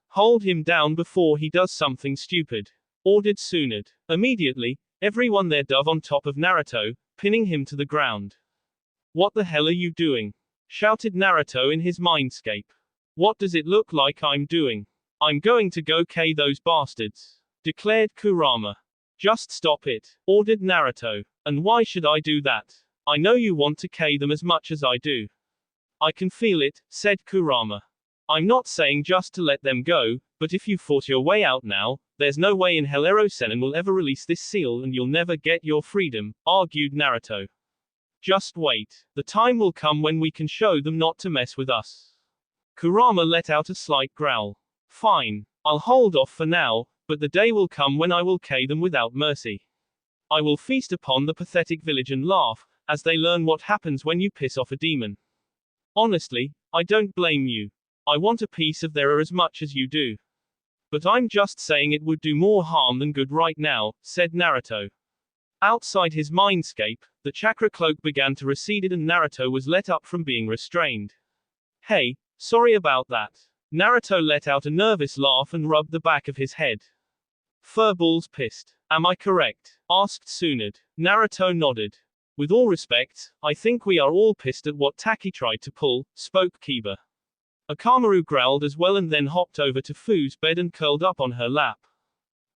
Hold him down before he does something stupid, ordered Tsunade. Immediately, everyone there dove on top of Naruto, pinning him to the ground. What the hell are you doing? Shouted Naruto in his mindscape. What does it look like I'm doing? I'm going to go K those bastards, declared Kurama. Just stop it, ordered Naruto. And why should I do that? I know you want to K them as much as I do. I can feel it, said Kurama. I'm not saying just to let them go, but if you fought your way out now, there's no way in hell Erosenin will ever release this seal and you'll never get your freedom, argued Naruto. Just wait. The time will come when we can show them not to mess with us. Kurama let out a slight growl. Fine. I'll hold off for now, but the day will come when I will K them without mercy. I will feast upon the pathetic village and laugh, as they learn what happens when you piss off a demon. Honestly, I don't blame you. I want a piece of their as much as you do. But I'm just saying it would do more harm than good right now, said Naruto. Outside his mindscape, the chakra cloak began to recede and Naruto was let up from being restrained. Hey, sorry about that. Naruto let out a nervous laugh and rubbed the back of his head. Furball's pissed. Am I correct? Asked Tsunade. Naruto nodded. With all respect, I think we are all pissed at what Taki tried to pull, spoke Kiba. Akamaru growled as well and then hopped over to Fu's bed and curled up on her lap.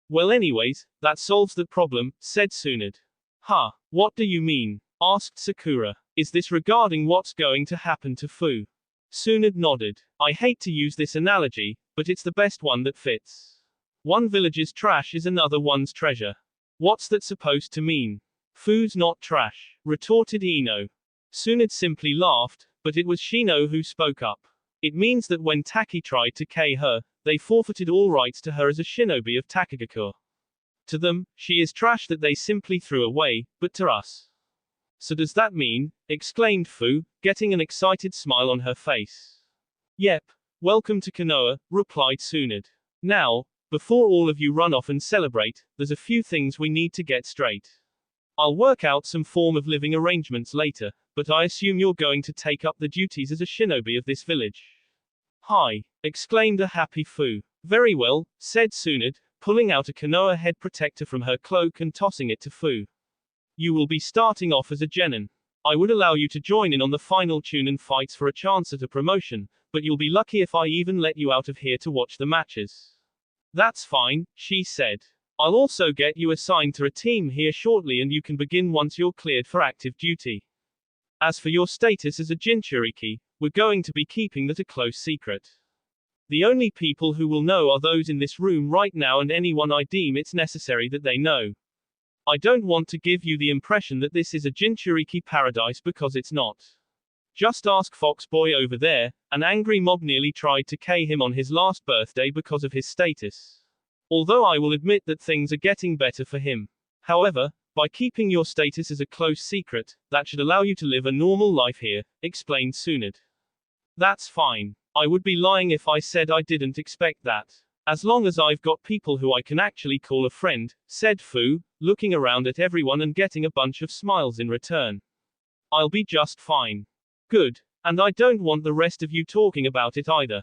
Well anyways, that solves the problem, said Tsunade. Huh, what do you mean? Asked Sakura. Is this regarding what's going to happen to Fu? Tsunade nodded. I hate to use this analogy, but it's the best one that fits. One village's trash is another one's treasure. What's that supposed to mean? Fu's not trash, retorted Ino. Tsunade simply laughed, but it was Shino who spoke up. It means that when Taki tried to K her, they forfeited all rights to her as a shinobi of Takagakure. To them, she is trash that they simply threw away, but to us. So does that mean? Exclaimed Fu, getting an excited smile on her face. Yep. Welcome to Konoha, replied Tsunade. Now, before all of you run off and celebrate, there's a few things we need to get straight. I'll work out some form of living arrangements later, but I assume you're going to take up the duties as a shinobi of this village. Hi, exclaimed a happy Fu. Very well, said Tsunade, pulling out a Konoha head protector from her cloak and tossing it to Fu. You will be starting off as a genin. I would allow you to join in on the final Chunin fights for a chance at a promotion, but you'll be lucky if I even let you out of here to watch the matches. That's fine, she said. I'll also get you assigned to a team here shortly and you can begin once you're cleared for active duty. As for your status as a Jinchuriki, we're going to be keeping that a close secret. The only people who will know are those in this room right now and anyone I deem it's necessary that they know. I don't want to give you the impression that this is a Jinchuriki paradise because it's not. Just ask Foxboy over there, an angry mob nearly tried to K him on his last birthday because of his status. Although I will admit that things are getting better for him. However, by keeping your status as a close secret, that should allow you to live a normal life here, explained Tsunade. That's fine. I would be lying if I said I didn't expect that. As long as I've got people who I can actually call a friend, said Fu, looking around at everyone and getting a bunch of smiles in return. I'll be just fine. Good. And I don't want the rest of you talking about it either.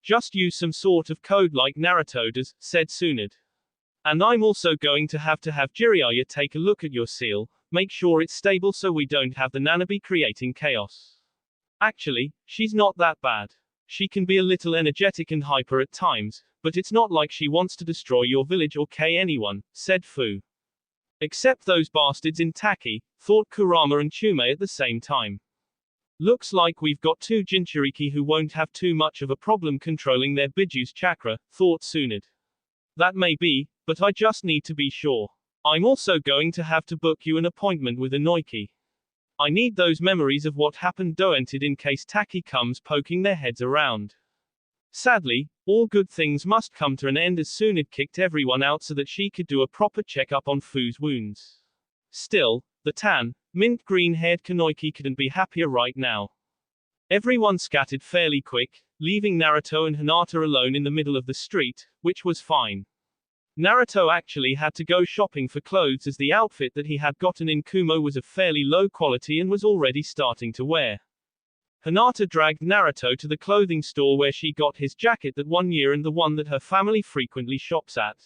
Just use some sort of code like Naruto does, said Tsunade. And I'm also going to have Jiraiya take a look at your seal, make sure it's stable so we don't have the Nanabi creating chaos. Actually, she's not that bad. She can be a little energetic and hyper at times, but it's not like she wants to destroy your village or K anyone, said Fu. Except those bastards in Taki, thought Kurama and Chume at the same time. Looks like we've got two Jinchuriki who won't have too much of a problem controlling their Biju's chakra, thought Tsunade. That may be, but I just need to be sure. I'm also going to have to book you an appointment with Inoiki. I need those memories of what happened doented in case Taki comes poking their heads around. Sadly, all good things must come to an end as Tsunade kicked everyone out so that she could do a proper checkup on Fu's wounds. Still, the tan, mint green-haired Kanoiki couldn't be happier right now. Everyone scattered fairly quick, leaving Naruto and Hinata alone in the middle of the street, which was fine. Naruto actually had to go shopping for clothes as the outfit that he had gotten in Kumo was of fairly low quality and was already starting to wear. Hinata dragged Naruto to the clothing store where she got his jacket that one year and the one that her family frequently shops at.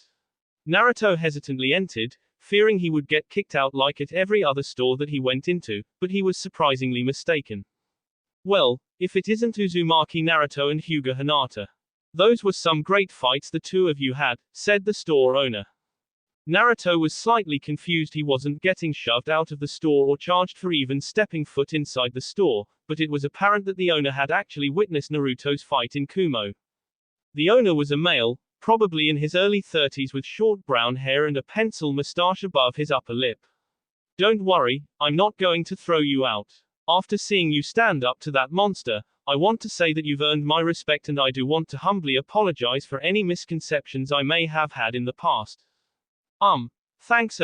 Naruto hesitantly entered, fearing he would get kicked out like at every other store that he went into, but he was surprisingly mistaken. Well, if it isn't Uzumaki Naruto and Hyuga Hinata. Those were some great fights the two of you had, said the store owner. Naruto was slightly confused he wasn't getting shoved out of the store or charged for even stepping foot inside the store, but it was apparent that the owner had actually witnessed Naruto's fight in Kumo. The owner was a male, probably in his early 30s with short brown hair and a pencil mustache above his upper lip. Don't worry, I'm not going to throw you out. After seeing you stand up to that monster, I want to say that you've earned my respect and I do want to humbly apologize for any misconceptions I may have had in the past. Thanks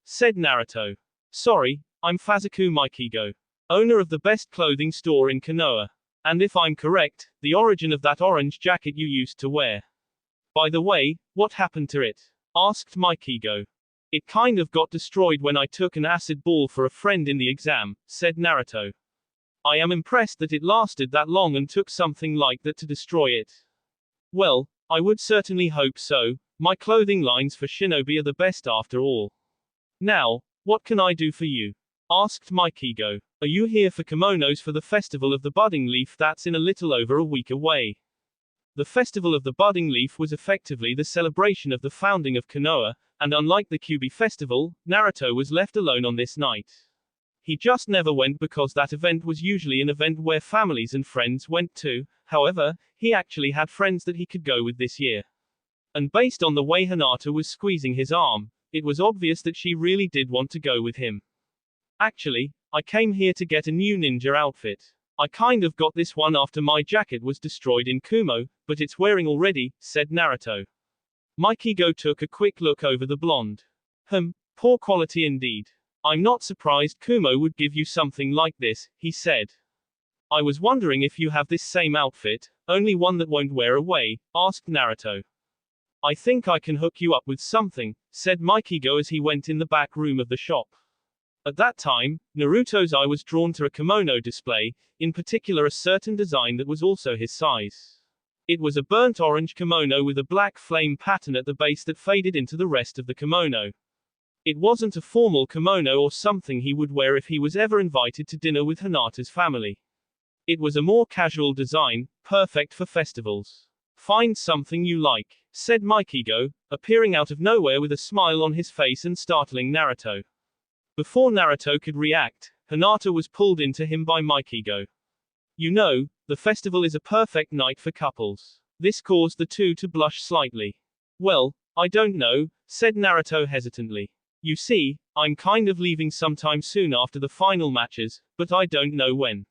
said Naruto. Sorry, I'm Fazaku Maikigo, owner of the best clothing store in Konoha. And if I'm correct, the origin of that orange jacket you used to wear. By the way, what happened to it? Asked Maikigo. It kind of got destroyed when I took an acid ball for a friend in the exam, said Naruto. I am impressed that it lasted that long and took something like that to destroy it. Well, I would certainly hope so. My clothing lines for shinobi are the best after all. Now, what can I do for you? Asked Maikigo. Are you here for kimonos for the Festival of the Budding Leaf that's in a little over a week away? The Festival of the Budding Leaf was effectively the celebration of the founding of Konoha, and unlike the Kyuubi festival, Naruto was left alone on this night. He just never went because that event was usually an event where families and friends went to. However, he actually had friends that he could go with this year. And based on the way Hinata was squeezing his arm, it was obvious that she really did want to go with him. Actually, I came here to get a new ninja outfit. I kind of got this one after my jacket was destroyed in Kumo, but it's wearing already, said Naruto. Maikigo took a quick look over the blonde. Poor quality indeed. I'm not surprised Kumo would give you something like this, he said. I was wondering if you have this same outfit, only one that won't wear away, asked Naruto. I think I can hook you up with something, said Maikigo as he went in the back room of the shop. At that time, Naruto's eye was drawn to a kimono display, in particular a certain design that was also his size. It was a burnt orange kimono with a black flame pattern at the base that faded into the rest of the kimono. It wasn't a formal kimono or something he would wear if he was ever invited to dinner with Hinata's family. It was a more casual design, perfect for festivals. Find something you like, said Maikigo, appearing out of nowhere with a smile on his face and startling Naruto. Before Naruto could react, Hinata was pulled into him by Maikigo. You know, the festival is a perfect night for couples. This caused the two to blush slightly. Well, I don't know, said Naruto hesitantly. You see, I'm kind of leaving sometime soon after the final matches, but I don't know when.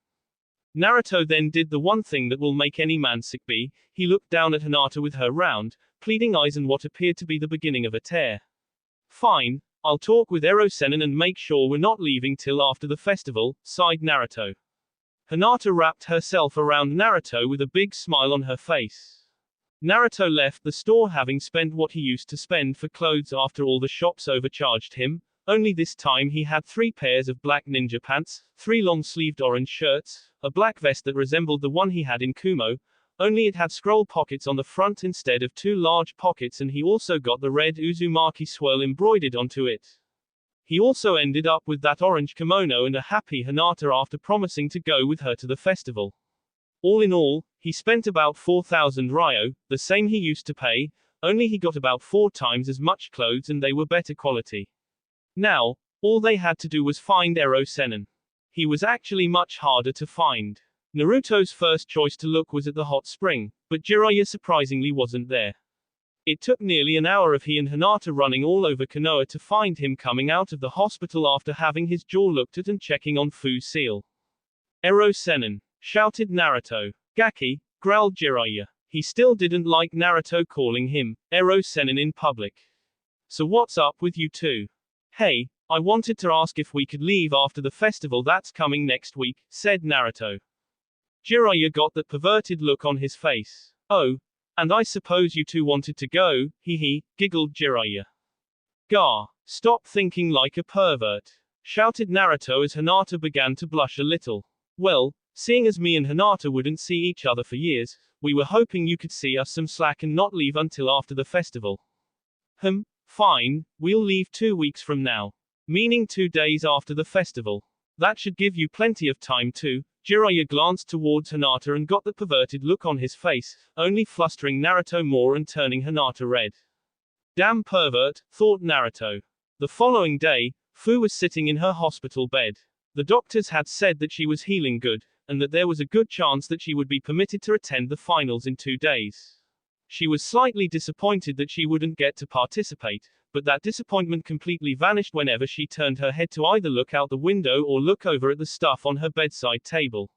Naruto then did the one thing that will make any man sick be, he looked down at Hinata with her round, pleading eyes and what appeared to be the beginning of a tear. Fine, I'll talk with Ero-Sennin and make sure we're not leaving till after the festival, sighed Naruto. Hinata wrapped herself around Naruto with a big smile on her face. Naruto left the store having spent what he used to spend for clothes after all the shops overcharged him, only this time he had 3 pairs of black ninja pants, 3 long-sleeved orange shirts, a black vest that resembled the one he had in Kumo, only it had scroll pockets on the front instead of 2 large pockets, and he also got the red Uzumaki swirl embroidered onto it. He also ended up with that orange kimono and a happy Hinata after promising to go with her to the festival. All in all, he spent about 4,000 ryo, the same he used to pay, only he got about 4 times as much clothes and they were better quality. Now, all they had to do was find Ero-Sennin. He was actually much harder to find. Naruto's first choice to look was at the hot spring, but Jiraiya surprisingly wasn't there. It took nearly an hour of he and Hinata running all over Konoha to find him coming out of the hospital after having his jaw looked at and checking on Fu's seal. "Ero Sennin!" shouted Naruto. "Gaki!" growled Jiraiya. He still didn't like Naruto calling him Ero Sennin in public. "So what's up with you two?" "Hey, I wanted to ask if we could leave after the festival that's coming next week," said Naruto. Jiraiya got that perverted look on his face. "Oh, and I suppose you two wanted to go, hee, giggled Jiraiya. "Gah, stop thinking like a pervert," shouted Naruto as Hinata began to blush a little. "Well, seeing as me and Hinata wouldn't see each other for years, we were hoping you could see us some slack and not leave until after the festival." Fine, we'll leave 2 weeks from now. Meaning 2 days after the festival. That should give you plenty of time to. Jiraiya glanced towards Hinata and got the perverted look on his face, only flustering Naruto more and turning Hinata red. Damn pervert, thought Naruto. The following day, Fu was sitting in her hospital bed. The doctors had said that she was healing good, and that there was a good chance that she would be permitted to attend the finals in 2 days. She was slightly disappointed that she wouldn't get to participate, but that disappointment completely vanished whenever she turned her head to either look out the window or look over at the stuff on her bedside table.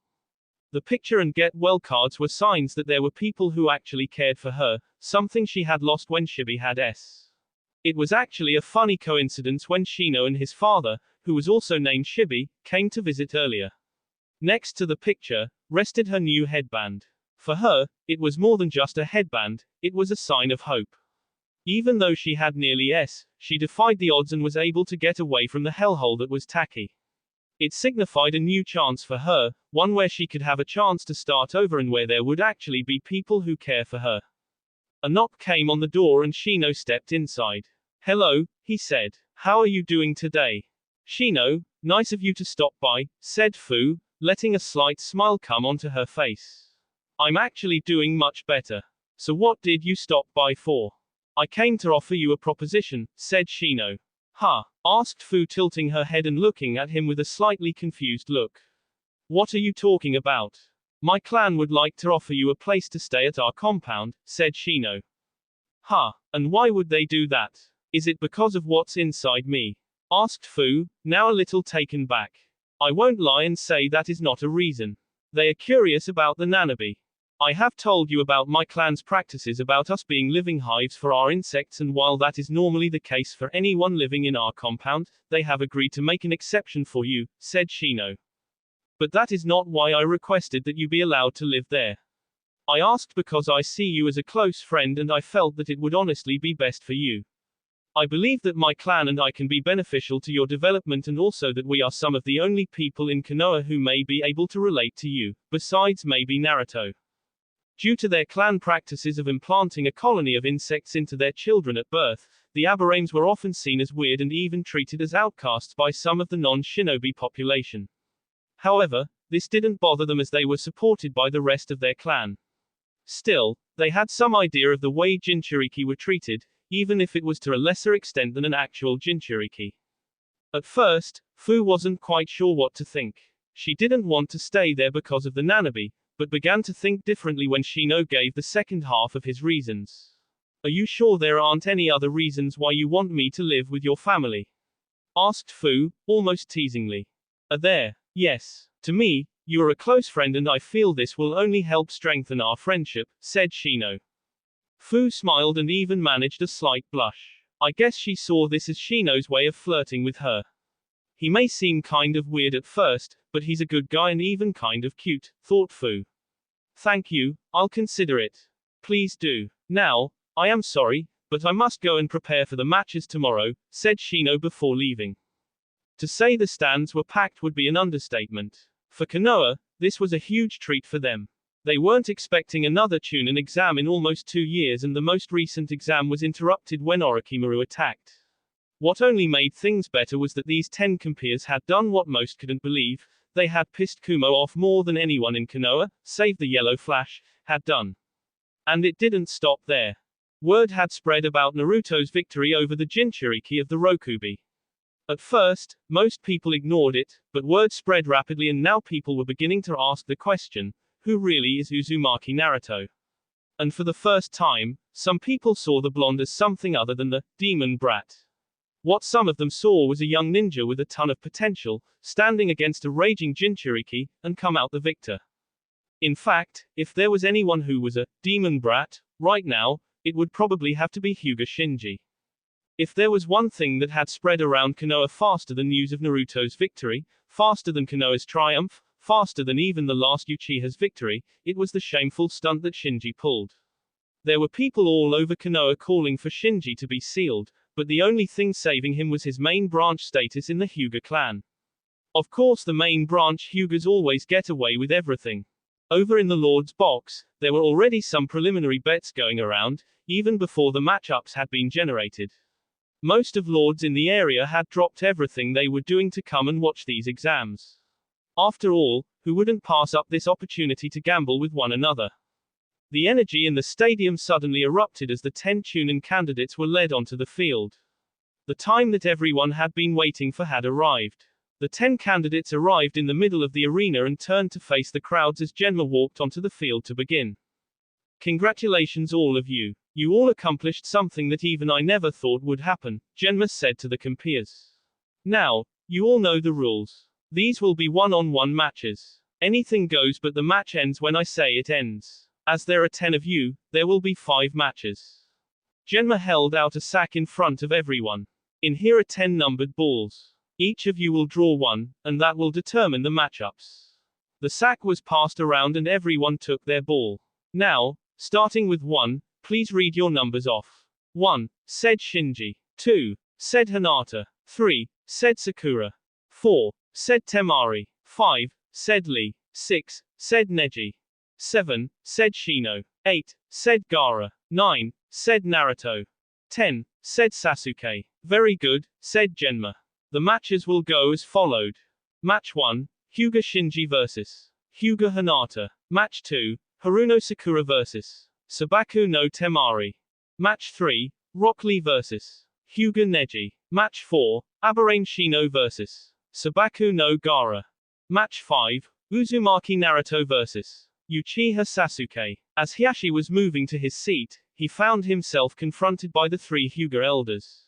The picture and get well cards were signs that there were people who actually cared for her, something she had lost when Shibi had S. It was actually a funny coincidence when Shino and his father, who was also named Shibi, came to visit earlier. Next to the picture, rested her new headband. For her, it was more than just a headband, it was a sign of hope. Even though she had nearly S, she defied the odds and was able to get away from the hellhole that was Taki. It signified a new chance for her, one where she could have a chance to start over and where there would actually be people who care for her. A knock came on the door and Shino stepped inside. "Hello," he said. "How are you doing today?" "Shino, nice of you to stop by," said Fu, letting a slight smile come onto her face. "I'm actually doing much better. So what did you stop by for?" "I came to offer you a proposition," said Shino. "Huh?" asked Fu, tilting her head and looking at him with a slightly confused look. "What are you talking about?" "My clan would like to offer you a place to stay at our compound," said Shino. "Huh? And why would they do that? Is it because of what's inside me?" asked Fu, now a little taken back. "I won't lie and say that is not a reason. They are curious about the Nanabi. I have told you about my clan's practices about us being living hives for our insects, and while that is normally the case for anyone living in our compound, they have agreed to make an exception for you," said Shino. "But that is not why I requested that you be allowed to live there. I asked because I see you as a close friend and I felt that it would honestly be best for you. I believe that my clan and I can be beneficial to your development, and also that we are some of the only people in Konoha who may be able to relate to you, besides maybe Naruto. Due to their clan practices of implanting a colony of insects into their children at birth, the Aberrames were often seen as weird and even treated as outcasts by some of the non-shinobi population. However, this didn't bother them as they were supported by the rest of their clan. Still, they had some idea of the way Jinchuriki were treated, even if it was to a lesser extent than an actual Jinchuriki. At first, Fu wasn't quite sure what to think. She didn't want to stay there because of the Nanabi, but began to think differently when Shino gave the second half of his reasons. "Are you sure there aren't any other reasons why you want me to live with your family?" asked Fu, almost teasingly. "Are there? Yes. To me, you are a close friend and I feel this will only help strengthen our friendship," said Shino. Fu smiled and even managed a slight blush. I guess she saw this as Shino's way of flirting with her. He may seem kind of weird at first, but he's a good guy and even kind of cute, thought Fu. "Thank you, I'll consider it." "Please do. Now, I am sorry, but I must go and prepare for the matches tomorrow," said Shino before leaving. To say the stands were packed would be an understatement. For Konoha, this was a huge treat for them. They weren't expecting another Chunin exam in almost 2 years, and the most recent exam was interrupted when Orochimaru attacked. What only made things better was that these 10 compeers had done what most couldn't believe. They had pissed Kumo off more than anyone in Konoha, save the Yellow Flash, had done. And it didn't stop there. Word had spread about Naruto's victory over the Jinchuriki of the Rokubi. At first, most people ignored it, but word spread rapidly and now people were beginning to ask the question, who really is Uzumaki Naruto? And for the first time, some people saw the blonde as something other than the demon brat. What some of them saw was a young ninja with a ton of potential, standing against a raging Jinchuriki, and come out the victor. In fact, if there was anyone who was a demon brat, right now, it would probably have to be Hyuga Shinji. If there was one thing that had spread around Konoha faster than news of Naruto's victory, faster than Konoha's triumph, faster than even the last Uchiha's victory, it was the shameful stunt that Shinji pulled. There were people all over Konoha calling for Shinji to be sealed, but the only thing saving him was his main branch status in the Hyuga clan. Of course, the main branch Hyugas always get away with everything. Over in the Lord's box, there were already some preliminary bets going around, even before the matchups had been generated. Most of Lords in the area had dropped everything they were doing to come and watch these exams. After all, who wouldn't pass up this opportunity to gamble with one another? The energy in the stadium suddenly erupted as the 10 Chunin candidates were led onto the field. The time that everyone had been waiting for had arrived. The 10 candidates arrived in the middle of the arena and turned to face the crowds as Genma walked onto the field to begin. Congratulations all of you. You all accomplished something that even I never thought would happen, Genma said to the compeers. Now, you all know the rules. These will be one-on-one matches. Anything goes, but the match ends when I say it ends. As there are 10 of you, there will be 5 matches. Genma held out a sack in front of everyone. In here are 10 numbered balls. Each of you will draw one, and that will determine the matchups. The sack was passed around and everyone took their ball. Now, starting with 1, please read your numbers off. 1, said Shinji. 2, said Hinata. 3, said Sakura. 4, said Temari. 5, said Lee. 6, said Neji. 7, said Shino. 8, said Gaara. 9, said Naruto. 10, said Sasuke. Very good, said Genma. The matches will go as followed. Match 1, Hyuga Shinji vs. Hyuga Hinata. Match 2, Haruno Sakura vs. Sabaku no Temari. Match 3, Rock Lee vs. Hyuga Neji. Match 4, Aberrane Shino vs. Sabaku no Gaara. Match 5, Uzumaki Naruto vs. Uchiha Sasuke. As Hiashi was moving to his seat, he found himself confronted by the 3 Hyuga elders.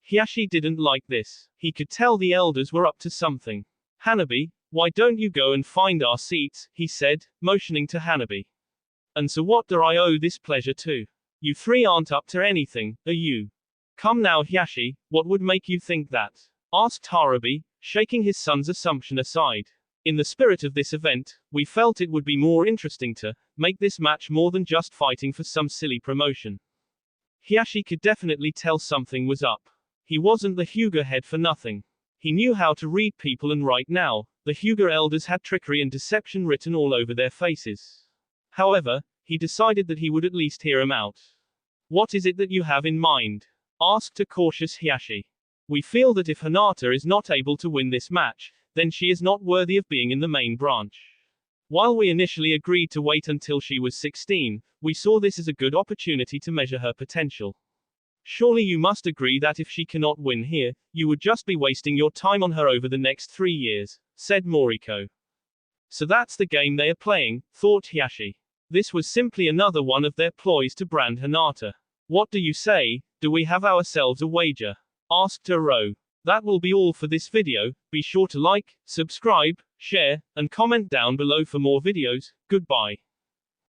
Hiashi didn't like this. He could tell the elders were up to something. Hanabi, why don't you go and find our seats, he said, motioning to Hanabi. And so what do I owe this pleasure to? You 3 aren't up to anything, are you? Come now Hiashi, what would make you think that? Asked Harabi, shaking his son's assumption aside. In the spirit of this event, we felt it would be more interesting to make this match more than just fighting for some silly promotion. Hiashi could definitely tell something was up. He wasn't the Hyuga head for nothing. He knew how to read people, and right now, the Hyuga elders had trickery and deception written all over their faces. However, he decided that he would at least hear him out. What is it that you have in mind? Asked a cautious Hiashi. We feel that if Hinata is not able to win this match, then she is not worthy of being in the main branch. While we initially agreed to wait until she was 16, we saw this as a good opportunity to measure her potential. Surely you must agree that if she cannot win here, you would just be wasting your time on her over the next 3 years, said Moriko. So that's the game they are playing, thought Hiashi. This was simply another one of their ploys to brand Hinata. What do you say, do we have ourselves a wager? Asked Aro. That will be all for this video. Be sure to like, subscribe, share, and comment down below for more videos. Goodbye.